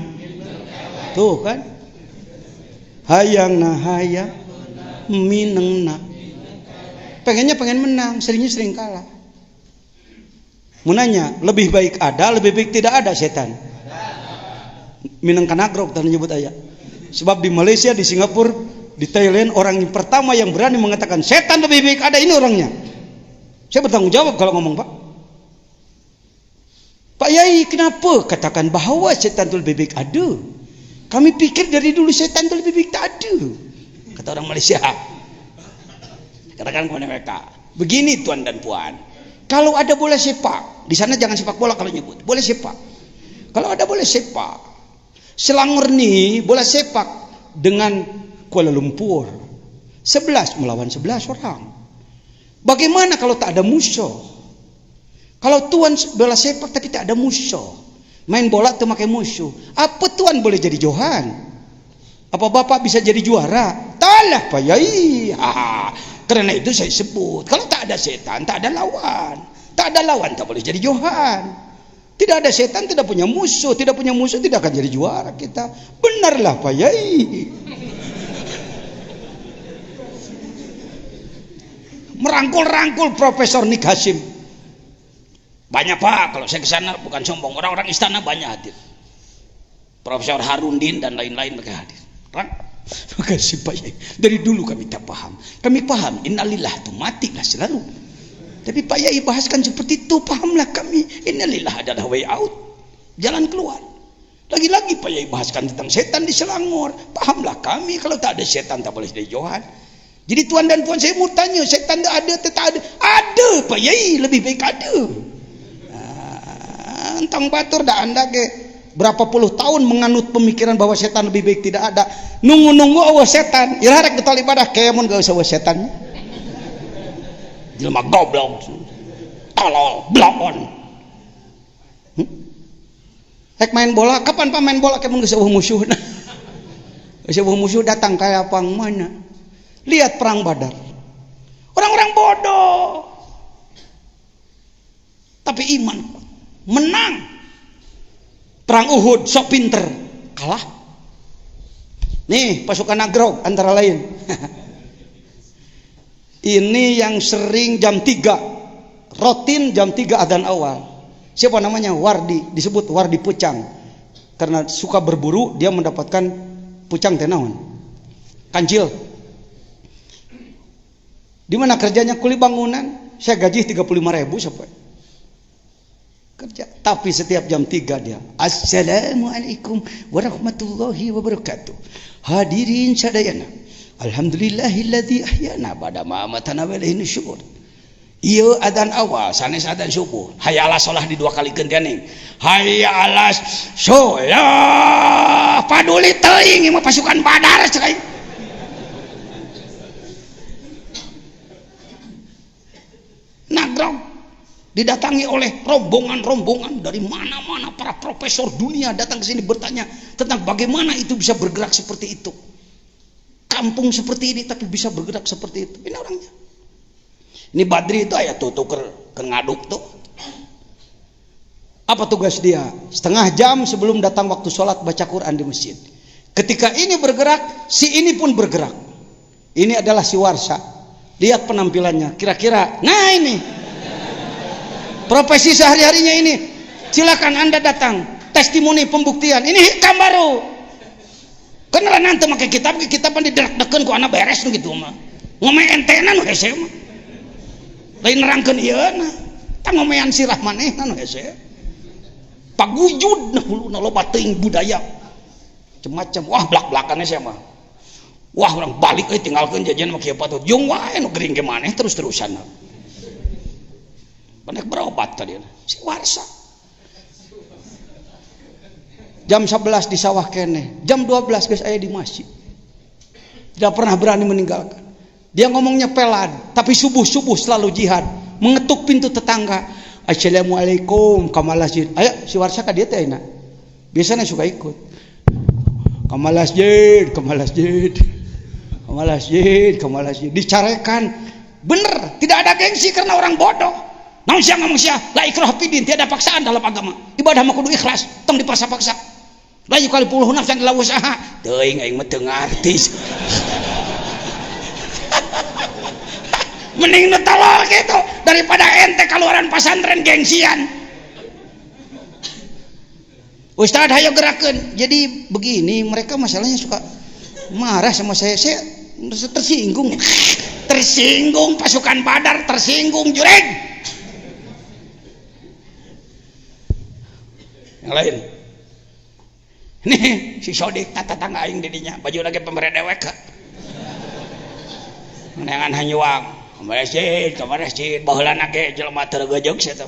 Tuh kan? Hayang na hayang mineng na. Pengennya pengen menang, seringnya sering kalah. Munanya, lebih baik ada, lebih baik tidak ada setan. Minang kanagrok dan menyebut ayat. Sebab di Malaysia, di Singapura, di Thailand, orang yang pertama yang berani mengatakan setan lebih baik ada, ini orangnya. Saya bertanggung jawab kalau ngomong, Pak. Pak Yai, kenapa katakan bahwa setan itu lebih baik ada? Kami pikir dari dulu setan itu lebih baik tak ada. Kata orang Malaysia. Katakan kepada mereka, begini tuan dan puan. Kalau ada bola sepak, di sana jangan sepak bola kalau nyebut, bola sepak. Kalau ada bola sepak, Selangor nih bola sepak dengan Kuala Lumpur, 11 melawan 11 orang. Bagaimana kalau tak ada musuh? Kalau Tuhan bola sepak tapi tak ada musuh, main bola tuh pakai musuh, apa Tuhan boleh jadi Johan? Apa Bapak bisa jadi juara? Taklah Pak Yai. Karena itu saya sebut, kalau tak ada setan, tak ada lawan. Tak ada lawan, tak boleh jadi Johan. Tidak ada setan, tidak punya musuh. Tidak punya musuh, tidak akan jadi juara kita. Benarlah Pak Yai. Merangkul-rangkul Profesor Nick Hasim. Banyak Pak, kalau saya ke sana bukan sombong. Orang-orang istana banyak hadir. Profesor Harundin dan lain-lain mereka hadir. Makasih Pak Yai. Dari dulu kami tak paham. Kami paham, innalillah itu matilah selalu. Tapi Pak Yai bahaskan seperti itu, pahamlah kami. Innalillah adalah way out, jalan keluar. Lagi-lagi Pak Yai bahaskan tentang setan di Selangor, pahamlah kami. Kalau tak ada setan tak boleh jadi Johan. Jadi tuan dan puan, saya mau tanya, setan tak ada, tak ada? Ada Pak Yai, lebih baik ada. Entang batur dah anda ke berapa puluh tahun menganut pemikiran bahwa setan lebih baik tidak ada. Nunggu-nunggu awas setan, irarek betul ibadah kemun gak usah awas setan. Jelma goblok, tolol, blon. Hek main bola, kapan Pak main bola? Kemun geus eueuh musuh. Geus eueuh musuh datang kayak apa mana? Lihat perang Badar. Orang-orang bodoh. Tapi iman menang. Perang Uhud sok pinter, kalah. Nih pasukan Agrog antara lain. Ini yang sering jam 3 rutin jam 3 adzan awal. Siapa namanya? Wardi, disebut Wardi Pucang. Karena suka berburu, dia mendapatkan pucang tenaun. Kancil. Di mana kerjanya? Kuli bangunan. Saya gaji 35.000 sampai. Kerja. Tapi setiap jam 3 dia, Assalamualaikum warahmatullahi wabarakatuh. Hadirin sadayana. Alhamdulillahilladzi ahyana ba'da ma amatana wa ilaihi nusyur. Ieu adzan awal sanes adzan subuh. Hayya 'alas shalah di 2 kali geuning. Hayya 'alas shalah. Paduli teuing mah pasukan Badar ceuk. Nagrog didatangi oleh rombongan-rombongan dari mana-mana, para profesor dunia datang ke sini bertanya tentang bagaimana itu bisa bergerak seperti itu. Kampung seperti ini tapi bisa bergerak seperti itu. Ini orangnya. Ini Badri itu ayat tuh ke ngaduk tuh. Apa tugas dia? Setengah jam sebelum datang waktu sholat baca Quran di masjid. Ketika ini bergerak, si ini pun bergerak. Ini adalah si Warsa. Lihat penampilannya. Kira-kira, nah ini profesi sehari-harinya ini. Silakan Anda datang. Testimoni pembuktian. Ini hikam baru. Karena nanti pakai kitab kan diderak-dekan ku anak beres gitu mah. Ngomong entenan hese mah. Lain nerangkeun ieu na. Tah ngomean sirah manehna nu hese. Pagujud nah huluna loba teuing budaya. Macam wah blak-blakannya sia mah. Wah urang balik euy tinggalkeun jajan mah kieu patut. Jeung wae nu gering ke maneh terus-terusan. Banyak berobat tadi si Warsa. Jam 11 di sawah kene, jam 12 guys aya di masjid. Tidak pernah berani meninggalkan. Dia ngomongnya pelan, tapi subuh-subuh selalu jihad, mengetuk pintu tetangga. Assalamualaikum, kamal masjid. Ayo si Warsa ka dieu teh ayeuna. Biasanya suka ikut. Kamal masjid, kamal masjid. Kamal masjid, kamal masjid. Dicarekan. Bener, tidak ada gengsi karena orang bodoh. Namun siang ngomong siang, la ikrah fidin, tiada paksaan dalam agama. Ibadah mah kudu ikhlas, tong dipaksa-paksa. La yukallifu nafsan illa wus'aha. Teuing aing mah teu ngarti. Mending nu tolol gitu daripada ente kaluaran pesantren gengsian. Ustaz hayo gerakeun. Jadi begini, mereka masalahnya suka marah sama saya. Saya tersinggung. Tersinggung pasukan Badar, tersinggung jureg. Yang lain. Nih si Sodik tatangga aing didinya baju lagi pembere dewek. Neangan hanyuang. Kamar masjid baheulana ge jelema teu geujeug sia teh.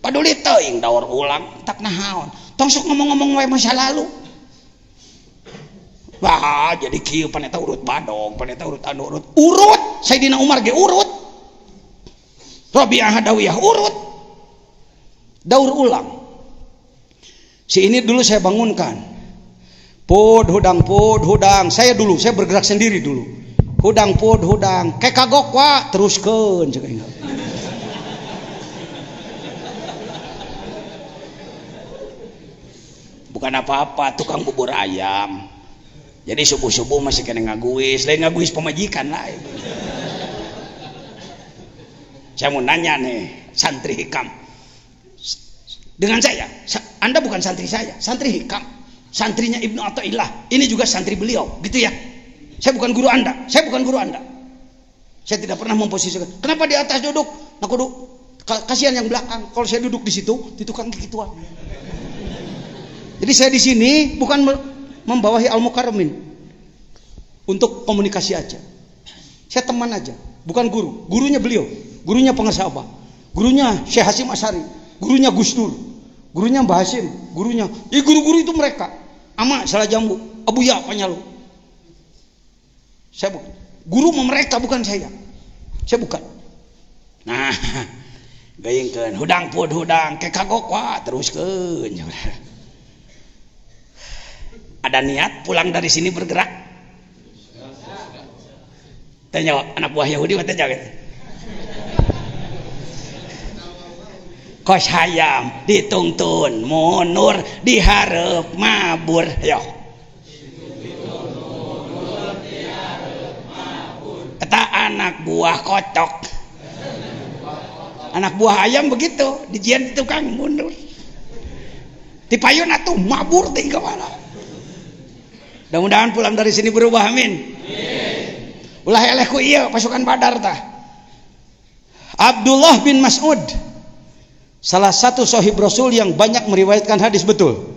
Paduli teuing daur ulang tak nahaon. Tong sok ngomong-ngomong wae masa lalu. Wah, jadi kieu paneta urut badog, paneta urut anu urut. Urut, Sayyidina Umar ge urut. Rabi'ah Adawiyah urut. Daur ulang. Si ini dulu saya bangunkan. Pud hudang. Saya bergerak sendiri dulu. Hudang kayak kagok wa teruskeun cek aing. Bukan apa-apa, tukang bubur ayam. Jadi subuh-subuh masih kena ngaguis, lain ngaguis pemajikan lain. Saya mau nanya nih, santri Hikam. Dengan saya, Anda bukan santri saya, santri Hikam. Santrinya Ibnu Athaillah, ini juga santri beliau, gitu ya. Saya bukan guru Anda. Saya tidak pernah memposisikan. Kenapa di atas duduk? Nah, kudu kasihan yang belakang. Kalau saya duduk di situ, di tukang gituan. Jadi saya di sini bukan membawahi Al-Mukarramin untuk komunikasi aja. Saya teman aja, bukan guru. Gurunya beliau, gurunya pengesabah, gurunya Syekh Hasyim Asy'ari, gurunya Gus Dur, gurunya Mbah Hasyim, gurunya. Ya guru-guru itu mereka. Ama Salah Jambu, Abu Ya Panyalu. Saya bukan. Guru mereka bukan saya. Saya bukan. Nah, gayengkeun hudang ke kagok wa teruskeun. Ada niat pulang dari sini bergerak? Tanya anak buah Yahudi tanya gitu. Kos hayam ditungtun munur dihareup mabur yo. Kata anak buah kocok. Anak buah ayam begitu, dijian di tukang mundur. Dipayun atuh mabur teh ka mana. Mudah-mudahan pulang dari sini berubah, amin. Ulah eleh ku ieu pasukan Badar tah. Abdullah bin Mas'ud, salah satu sahib Rasul yang banyak meriwayatkan hadis betul.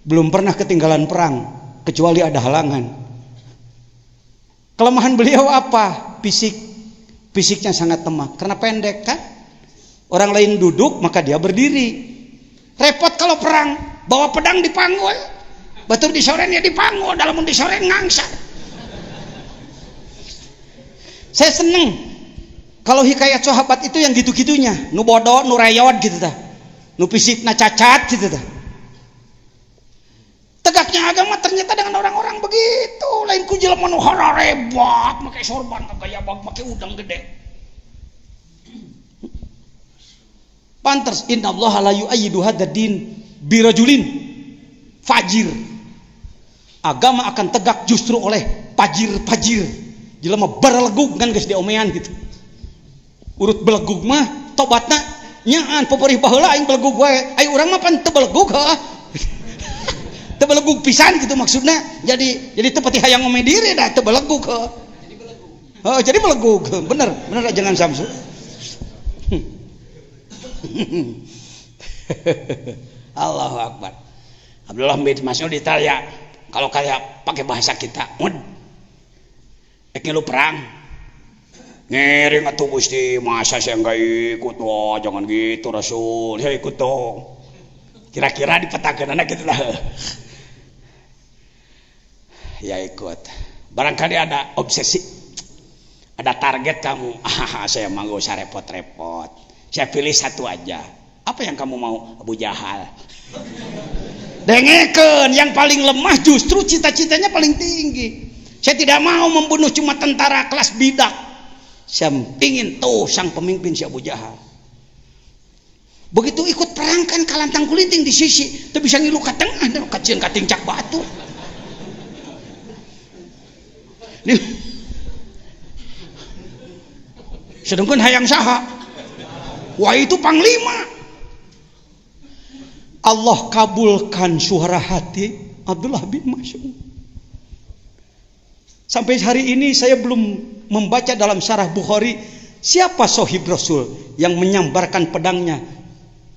Belum pernah ketinggalan perang kecuali ada halangan. Kelemahan beliau apa? Fisiknya sangat lemah karena pendek kan. Orang lain duduk maka dia berdiri. Repot kalau perang, bawa pedang dipanggul. Batur disoren ya dipanggul, dalam disoren ngangsa. Saya seneng kalau hikayat sahabat itu yang gitu-gitunya, nu bodoh, nu rayot gitu tah. Nu fisikna cacat gitu tah. Tegaknya agama ternyata dengan orang-orang begitu, lain ku jelema nu hararebak, make sorban gaya bag, make udang gede. Pantes innallaha la yu'ayyidu hadzal din birajulin fajir. Agama akan tegak justru oleh pajir-pajir. Jelema barelegug kan geus diomean gitu. Urut belegug mah tobatna nyaan peperih baheula aing belegug wae. Ai urang mah pan teu belegug heuh. Teu belegug pisan gitu maksudna. Jadi teu pati hayang ngome diri dah teu belegug heuh. Jadi belegug. Bener jangan Samsu. Allahu Akbar. Abdullah bin Mas'ud ditanya, kalau kayak pakai bahasa kita, lu perang, ngiring atuh Gusti, masa saya nggak ikut? Wah jangan gitu Rasul, saya ikut dong. Kira-kira dipetakeun anak gitu lah. Ya ikut. Barangkali ada obsesi, ada target kamu. Saya mau gak usah repot-repot. Saya pilih satu aja. Apa yang kamu mau? Abu Jahal. Dengekeun, yang paling lemah justru cita-citanya paling tinggi. Saya tidak mau membunuh cuma tentara kelas bidak. Saya ingin tuh sang pemimpin si Abu Jahal. Begitu ikut perang kan kalantang kulinting di sisi, tuh bisa ngilu ka tengah, kacieun kating cak batu. Sedangkan hayang saha? Wah itu panglima. Allah kabulkan suara hati Abdullah bin Mas'ud. Sampai hari ini saya belum membaca dalam syarah Bukhari siapa sahib Rasul yang menyambarkan pedangnya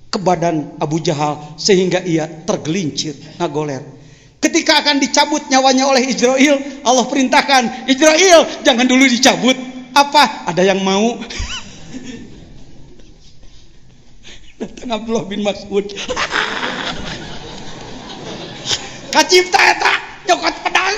ke badan Abu Jahal sehingga ia tergelincir ngagoler. Ketika akan dicabut nyawanya oleh Israel, Allah perintahkan, Israel jangan dulu dicabut. Apa? Ada yang mau? Datang Abdullah bin Mas'ud. Kacipta eta nyokot pedang.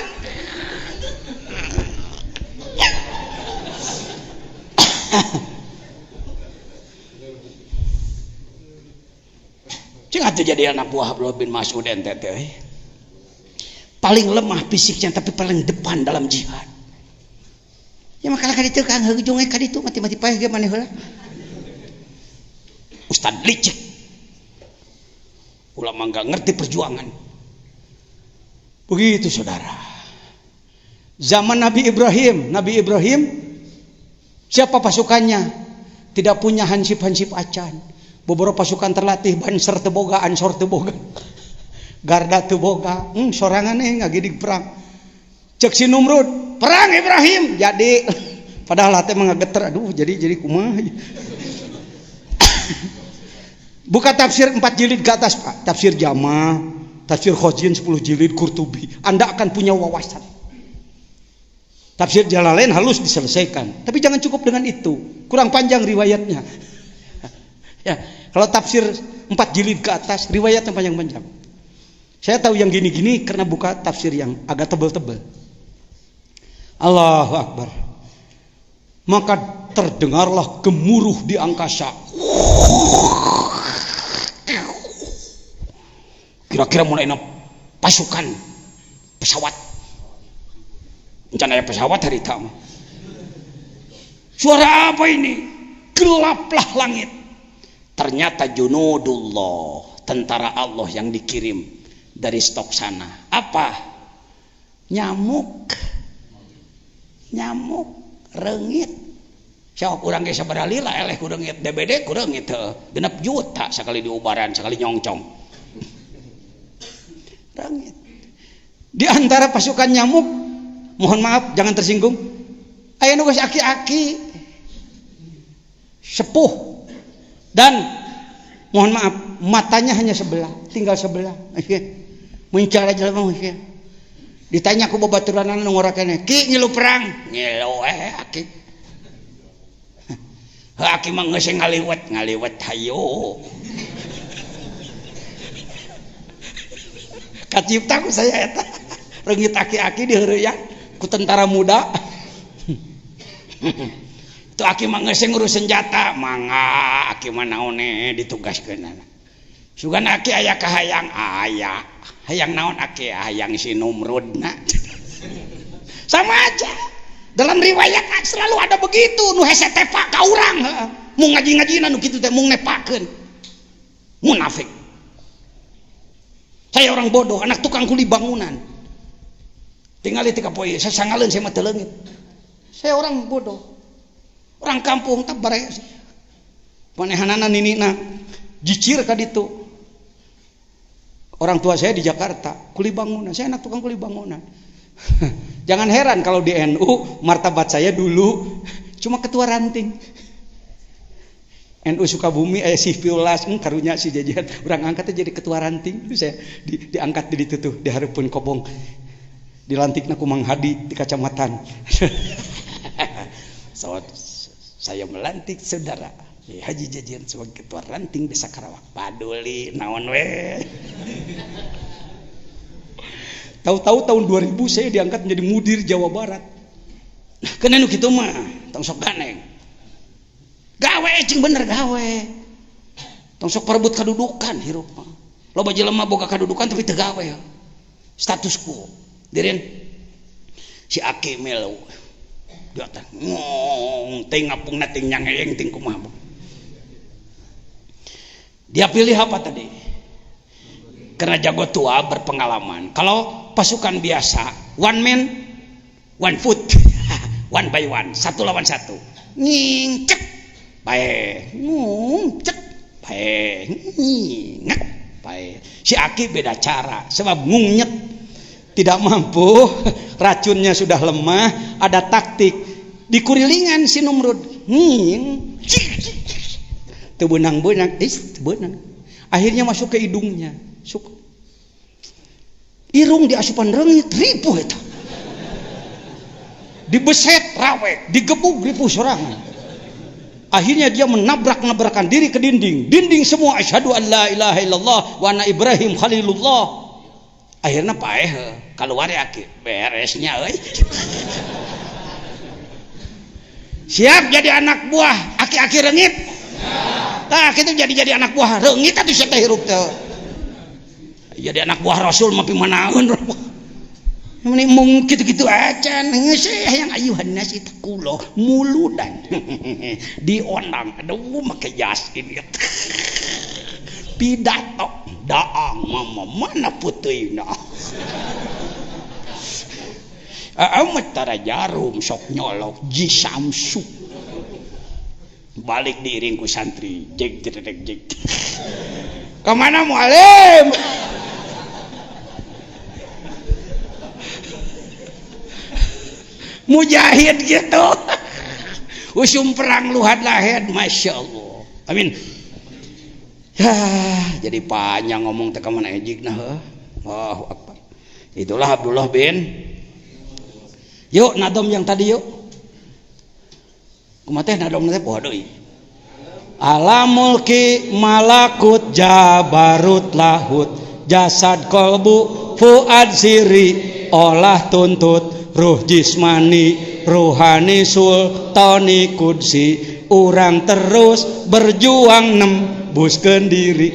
Cing atuh jadi anak buah Abdullah bin Mas'ud ente teh. Paling lemah fisiknya tapi paling depan dalam jihad. Ya makalah ka ditu Kang heujung ka ditu mati-mati paeh ge maneh heula. Ustad licik. Ulama enggak ngerti perjuangan. Begitu saudara. Zaman Nabi Ibrahim siapa pasukannya? Tidak punya hansip-hansip acan. Beberapa pasukan terlatih Banser teu boga, Ansor teu boga. Garda teu boga. Sorangan ngagidig perang. Cek si Numrud, perang Ibrahim. Jadi padahal hati mah ngageter. Aduh, jadi kumaha. Buka tafsir 4 jilid ke atas, Pak. Tafsir Jama, tafsir Khozin 10 jilid, Qurtubi. Anda akan punya wawasan. Tafsir Jalalain halus diselesaikan. Tapi jangan cukup dengan itu. Kurang panjang riwayatnya. Ya, kalau tafsir 4 jilid ke atas, riwayatnya panjang-panjang. Saya tahu yang gini-gini karena buka tafsir yang agak tebal-tebal. Allahu Akbar. Maka terdengarlah gemuruh di angkasa. Kira-kira mulai pasukan pesawat. Rencana pesawat hari tamu. Suara apa ini? Gelaplah langit. Ternyata junudullah, tentara Allah yang dikirim dari stok sana. Apa? Nyamuk, reungit. Sok urang ge sabaraha lila eleh ku reungit, DBD ku reungit teu. 6 juta sakali diubaran, sakali nyongcong. Reungit. Di antara pasukan nyamuk, mohon maaf jangan tersinggung. Aya nu geus aki-aki. Sepuh. Dan mohon maaf, matanya hanya sebelah, tinggal sebelah. Muncul aja lah, ditanya aku babaturan anu ngorakene, "Ki ngilu perang?" "Ngilu aki." Aki mah geus ngaliwet hayo. Kacipta ku saya eta. Reungit aki-aki diheureuyan ku tentara muda. Itu aki mah geus ngurus senjata, mangga aki mah naon ditugaskeun. Sugan aki aya kahayang aya. Hayang naon aki? Hayang si Numrudna. Sama aja. Dalam riwayat selalu ada begitu, nu hese tepa ka urang, mun ngaji-ngajina nu kitu teh mung nepakeun. Munafik. Saya orang bodoh, anak tukang kuli bangunan. Tinggal di poe, saya sangaleun saya mah teu leungit. Saya orang bodoh. Orang kampung tak baraya sih. Manehanana ninina jicir ka ditu. Orang tua saya di Jakarta, kuli bangunan. Saya anak tukang kuli bangunan. Jangan heran kalau di NU martabat saya dulu cuma ketua ranting. NU Sukabumi si Piulas karunya si jajan urang angkatnya jadi ketua ranting. Itu saya diangkat di ditu tuh, dihareupeun kobong. Dilantikna ku Mang Hadi di Kacamatan. So, saya melantik saudara Haji Jajian sebagai ketua ranting Desa Karawak. Paduli naon we. Tahu-tahu tahun 2000 saya diangkat menjadi mudir Jawa Barat. Kena nu kitu mah, tong sok ganeng. Gawe cing bener gawe. Tong sok parebut kadudukan hirup mah. Loba jelema boga kadudukan tapi teu gawe. Status quo. Dirin si Aki melu. Dia teh ngong teh ngapungna teh nyangeeng ting kumaha. Dia pilih apa tadi? Karena jago tua berpengalaman. Kalau pasukan biasa, one man, one foot, one by one, 1 lawan 1. Ngingcek, bae, ngungcek, bae, ngingek, bae. Si Aki beda cara, sebab ngungnyet tidak mampu, racunnya sudah lemah, ada taktik. Di kurilingan si Numrud, nging, tebenang-benang, tebenang. Akhirnya masuk ke hidungnya. Irung di asupan reungit ripuh eta. Dibeset rawek, digebuk ripuh sorangan. Akhirnya dia menabrak-nabrakan diri ke dinding. Dinding semua asyhadu an la ilaha illallah wa anna Ibrahim khalilullah. Akhirnya paeh keluar Aki beresnya euy. Siap jadi anak buah aki-aki reungit? Tah kitu jadi anak buah reungit atuh sia teh hirup teh. Jadi anak buah Rasul mah pimanaeun. Mending mung kitu-kitu acan geus hayang ayuhanna si kulo muludan. Diondang aduh make jas ini. Pidato daang mama mana puteuina. Amat tara jarum sok nyolok Ji Samsu. Balik diiring ku santri jeg jedeg jeg. Kemana mualim? Mujahid gitu. Usum perang luhad lahed, masya Allah. Amin. Ya, jadi panjang ngomong teh kamana ejik nah. Allahu Akbar. Itulah Abdullah bin. Yuk nadom yang tadi yuk. Kumaha teh nadom teh poho deui. Alamul ki malakut jabarut lahut jasad kolbu fuad siri olah tuntut ruh jismani ruhani sultani kudsi urang terus berjuang nembuskeun diri.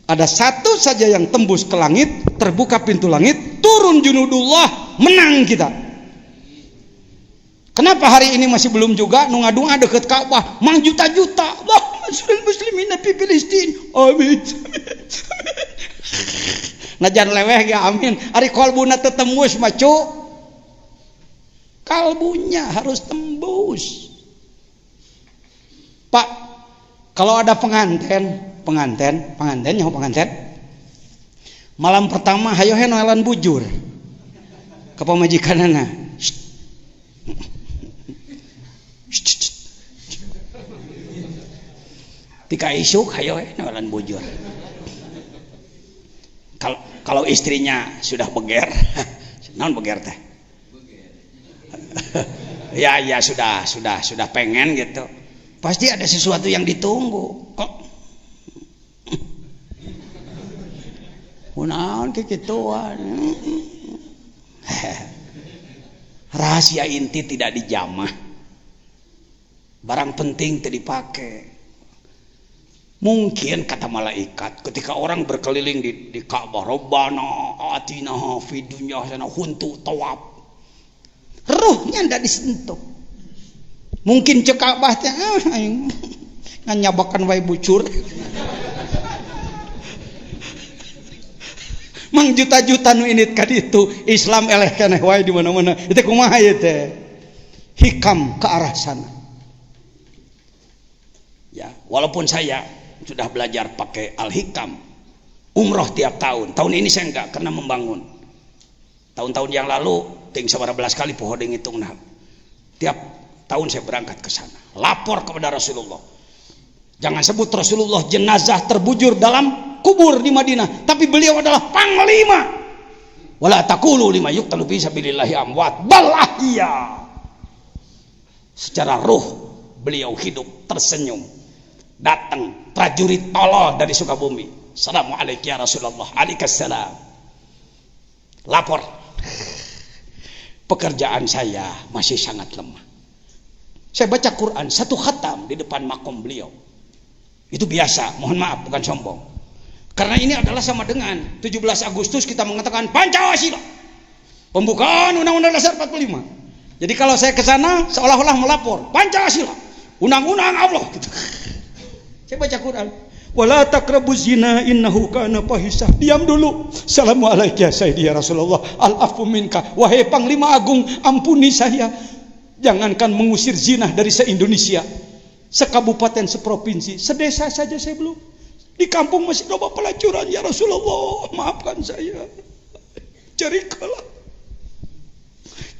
Ada satu saja yang tembus ke langit, terbuka pintu langit, turun junudullah, menang kita. Kenapa hari ini masih belum juga nunga-dunga deket Ka'bah mang juta-juta Allah nasrul muslimin fi Filistin amin najan leweh ge amin ari kalbuna teu tembus mah cu kalbunya harus tembus. Pak, kalau ada pengantin nyaho pengantin malam pertama hayo he noelan bujur ka pamajikanana. Tika isuk hayo noelan bujur. Kalau istrinya sudah beger, naon beger teh? Ya sudah pengen gitu. Pasti ada sesuatu yang ditunggu. Kunaon kikituan. Rahasia inti tidak dijamah. Barang penting tidak dipakai. Mungkin kata malaikat ketika orang berkeliling di Ka'bah, Rabbana atina fid dunya hasanah huntu tawaf. Ruhnya tidak disentuh. Mungkin cek Ka'bah teh aing nganyabakan wae bucur. Mang juta-juta nu init ka ditu Islam eleh keneh wae di mana-mana. Itu kumaha ieu teh? Hikam ke arah sana. Ya, walaupun saya sudah belajar pakai Al-Hikam umroh tiap tahun. Tahun ini saya enggak karena membangun. Tahun-tahun yang lalu ting 11 kali poho deung hitungna. Tiap tahun saya berangkat ke sana. Lapor kepada Rasulullah. Jangan sebut Rasulullah jenazah terbujur dalam kubur di Madinah, tapi beliau adalah panglima. Wala taqulu lima yuqtalu fi sabilillahi amwat bal ahya. Secara ruh beliau hidup tersenyum. Datang prajurit tolol dari Sukabumi. Assalamualaikum ya Rasulullah. Waalaikumsalam. Lapor. Pekerjaan saya masih sangat lemah. Saya baca Quran satu khatam di depan makom beliau. Itu biasa, mohon maaf bukan sombong. Karena ini adalah sama dengan 17 Agustus kita mengatakan Pancasila. Pembukaan Undang-Undang Dasar 45. Jadi kalau saya ke sana seolah-olah melapor Pancasila, undang-undang Allah gitu. Saya baca Quran. Wala taqrabuz zina innahu kana fahisah. Diam dulu. Assalamualaikum ya Sayyidi ya Rasulullah. Al-afu minka. Wahai Panglima Agung, ampuni saya. Jangankan mengusir zina dari se-Indonesia, sekabupaten, seprovinsi, sedesa saja saya belum. Di kampung masih ada pelacuran ya Rasulullah. Maafkan saya.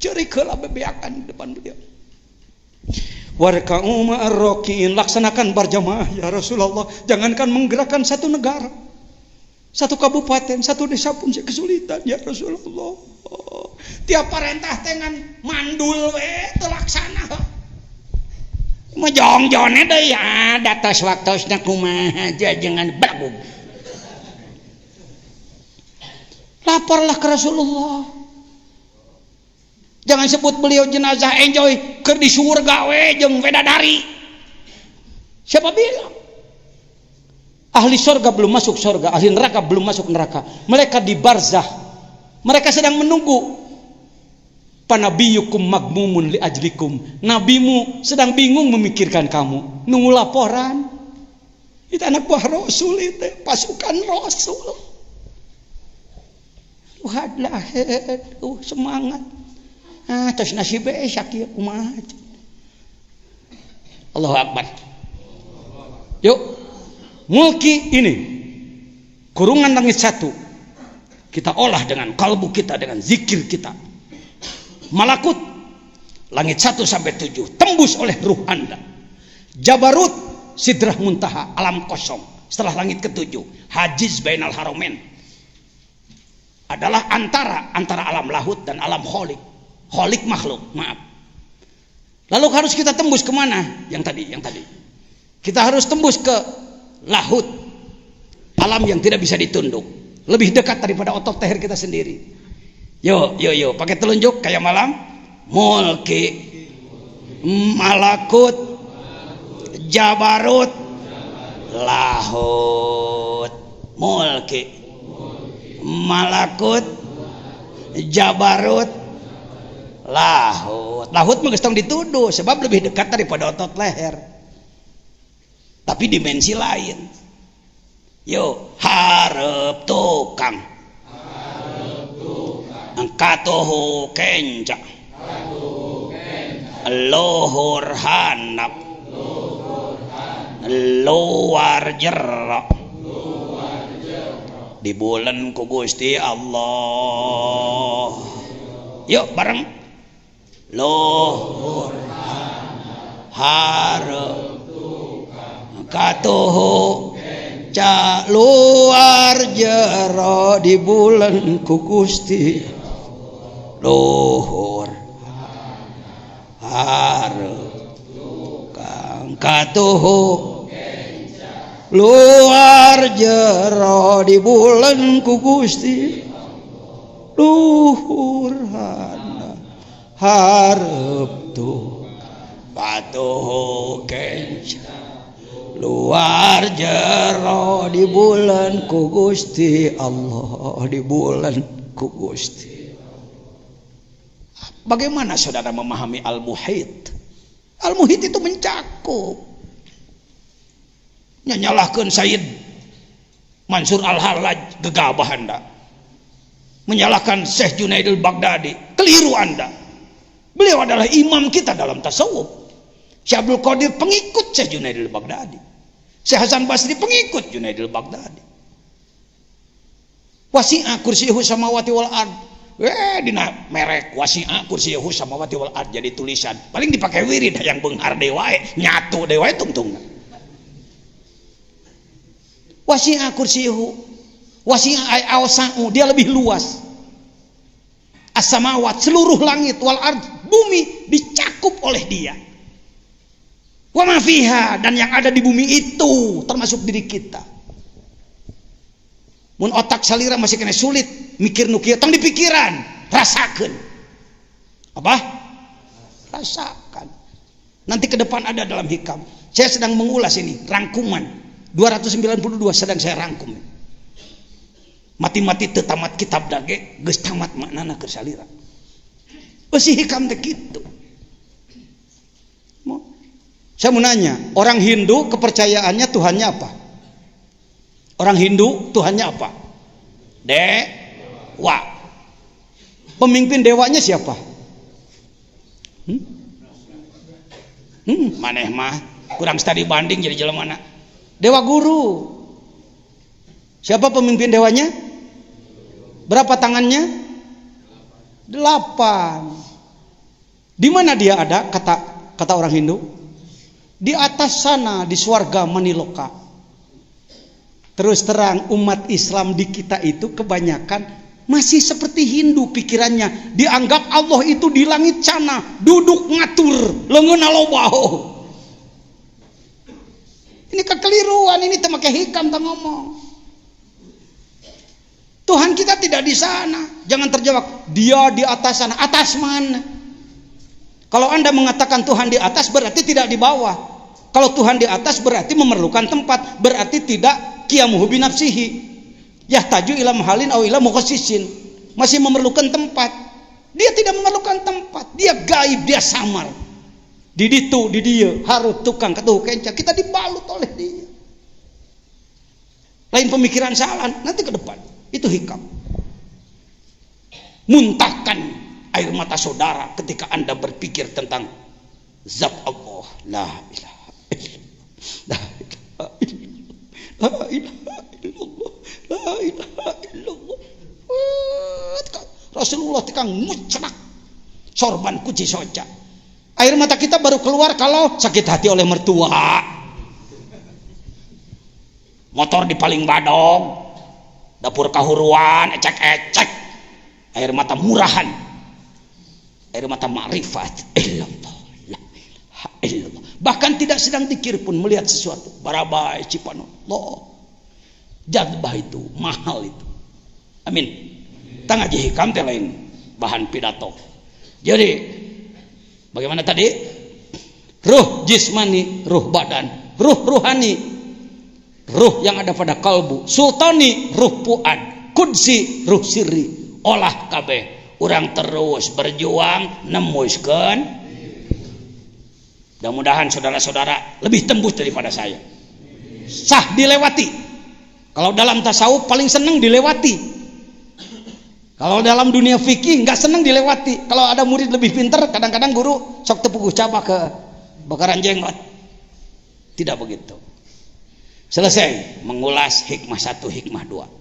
Cerikalah bebeakan di depan beliau. Warka'u ma'ar raki'in, laksanakan berjamaah ya Rasulullah. Jangankan menggerakkan satu negara, satu kabupaten, satu desa pun saya kesulitan ya Rasulullah. Tiap perintah dengan mandul we terlaksana. Majong-jone deh ya, datos waktosna kumaha aja jangan bagum. Laporlah ke Rasulullah. Jangan sebut beliau jenazah enjoy keur di surga we jeung wedadari. Siapa bilang? Ahli surga belum masuk surga, ahli neraka belum masuk neraka. Mereka di barzah. Mereka sedang menunggu. Panabiyukum magmumun li ajlikum. Nabimu sedang bingung memikirkan kamu. Nunggu laporan. Itu anak buah Rasul itu, pasukan Rasul. Hadlah, semangat. Terus nasibnya syakir kumaha. Allahu Akbar. Yuk, mulki ini kurungan langit 1 kita olah dengan kalbu kita, dengan zikir kita. Malakut langit 1 sampai 7 tembus oleh ruh Anda. Jabarut sidrah muntaha alam kosong setelah langit ke-7. Hajiz bainal haromen adalah antara alam lahut dan alam kholik. Kholik makhluk, maaf. Lalu harus kita tembus kemana? Yang tadi. Kita harus tembus ke lahut, alam yang tidak bisa ditunduk, lebih dekat daripada otot leher kita sendiri. Yo, pakai telunjuk kayak malam. Mulki, malakut, jabarut, lahut. Mulki, malakut, jabarut, lahut. Lahut mah geus tong dituduh sebab lebih dekat daripada otot leher. Tapi dimensi lain. Yo, hareup tukang. Katuhu kenca. Luhur handap. Luar jero. Di bulan ku Gusti Allah. Yuk bareng. Luhur hareup katuhu ca luar jero di bulan ku Gusti luhur hareup tukang katuhu luar jero di bulan ku Gusti luhur hareup tukang katuhu kenca luar jero di bulan ku Gusti Allah, di bulan ku Gusti. Bagaimana saudara memahami al-muhit? Al-muhit itu mencakup. Nyalahkeun Sayyid Mansur Al-Hallaj gegabah Anda. Menyalahkan Syekh Junaidil Baghdadi, keliru Anda. Beliau adalah imam kita dalam tasawuf. Syekh Abdul Qadir pengikut Syekh Junaidil Baghdadi. Syekh Hasan Basri pengikut Junaidil Baghdadi. Wasi'a kursiyuhu samawati wal ard. Dina merek wasi'a kursiyuhu samawati wal ard jadi tulisan. Paling dipakai wirid yang beunghar dewae, nyatu dewae tungtung. Wasi'a kursiyuhu. Wasi'a ay awsa'u, dia lebih luas. As-samawat seluruh langit wal ard bumi dicakup oleh dia. Wa ma fiha dan yang ada di bumi itu termasuk diri kita. Mun otak salira masih kena sulit mikir nu kieu tong dipikiran, rasakeun. Apa? Rasakan. Nanti ke depan ada dalam hikam. Saya sedang mengulas ini rangkuman 292 sedang saya rangkum. Mati-mati teu tamat kitab dage geus tamat maknana keur salira. Beusi hikam teh kitu. Saya mau nanya, orang Hindu kepercayaannya Tuhannya apa? Orang Hindu Tuhannya apa? Dewa. Pemimpin dewanya siapa? Maneh mah kurang studi banding jadi jelema mana? Dewa guru. Siapa pemimpin dewanya? Berapa tangannya? 8. Di mana dia ada? Kata orang Hindu. Di atas sana di swarga Maniloka. Terus terang umat Islam di kita itu kebanyakan masih seperti Hindu pikirannya. Dianggap Allah itu di langit sana duduk ngatur leungeunna lobaho. Ini kekeliruan, ini teu make hikam teu ngomong. Tuhan kita tidak di sana. Jangan terjebak dia di atas sana. Atas mana? Kalau Anda mengatakan Tuhan di atas berarti tidak di bawah. Kalau Tuhan di atas berarti memerlukan tempat, berarti tidak qiyamuhu binafsihi. Yahtaju ila mahalin aw ila mukhassisin. Masih memerlukan tempat. Dia tidak memerlukan tempat. Dia gaib, dia samar. Di ditu, di dia, harus tukang ketuh kenca. Kita dibalut oleh dia. Lain pemikiran salah, nanti ke depan. Itu hikam. Muntahkan air mata saudara ketika Anda berpikir tentang zat Allah. La ilaha illallah. La ilaha illallah. La ilaha illallah. Rasulullah tekang mucrak sorban kuci soca. Air mata kita baru keluar kalau sakit hati oleh mertua, motor di paling badong, dapur kahuruan, ecek-ecek. Air mata murahan, air mata ma'rifat illallah, la ilaha illallah. Bahkan tidak sedang dikir pun melihat sesuatu, barabai cipanullah, jadbah itu mahal itu. Amin. Tang aja hikam teh lain bahan pidato. Jadi bagaimana tadi? Ruh jismani, ruh badan, ruh ruhani, ruh yang ada pada kalbu, sultani, ruh puad, kudsi, ruh sirri. Olah kabeh, urang terus berjuang nemuskeun. Mudah-mudahan saudara-saudara lebih tembus daripada saya. Sah dilewati. Kalau dalam tasawuf paling senang dilewati. Kalau dalam dunia fikih nggak senang dilewati. Kalau ada murid lebih pintar, kadang-kadang guru sok tepuk ucap ke bakaran jenggot. Tidak begitu. Selesai mengulas hikmah 1, hikmah 2.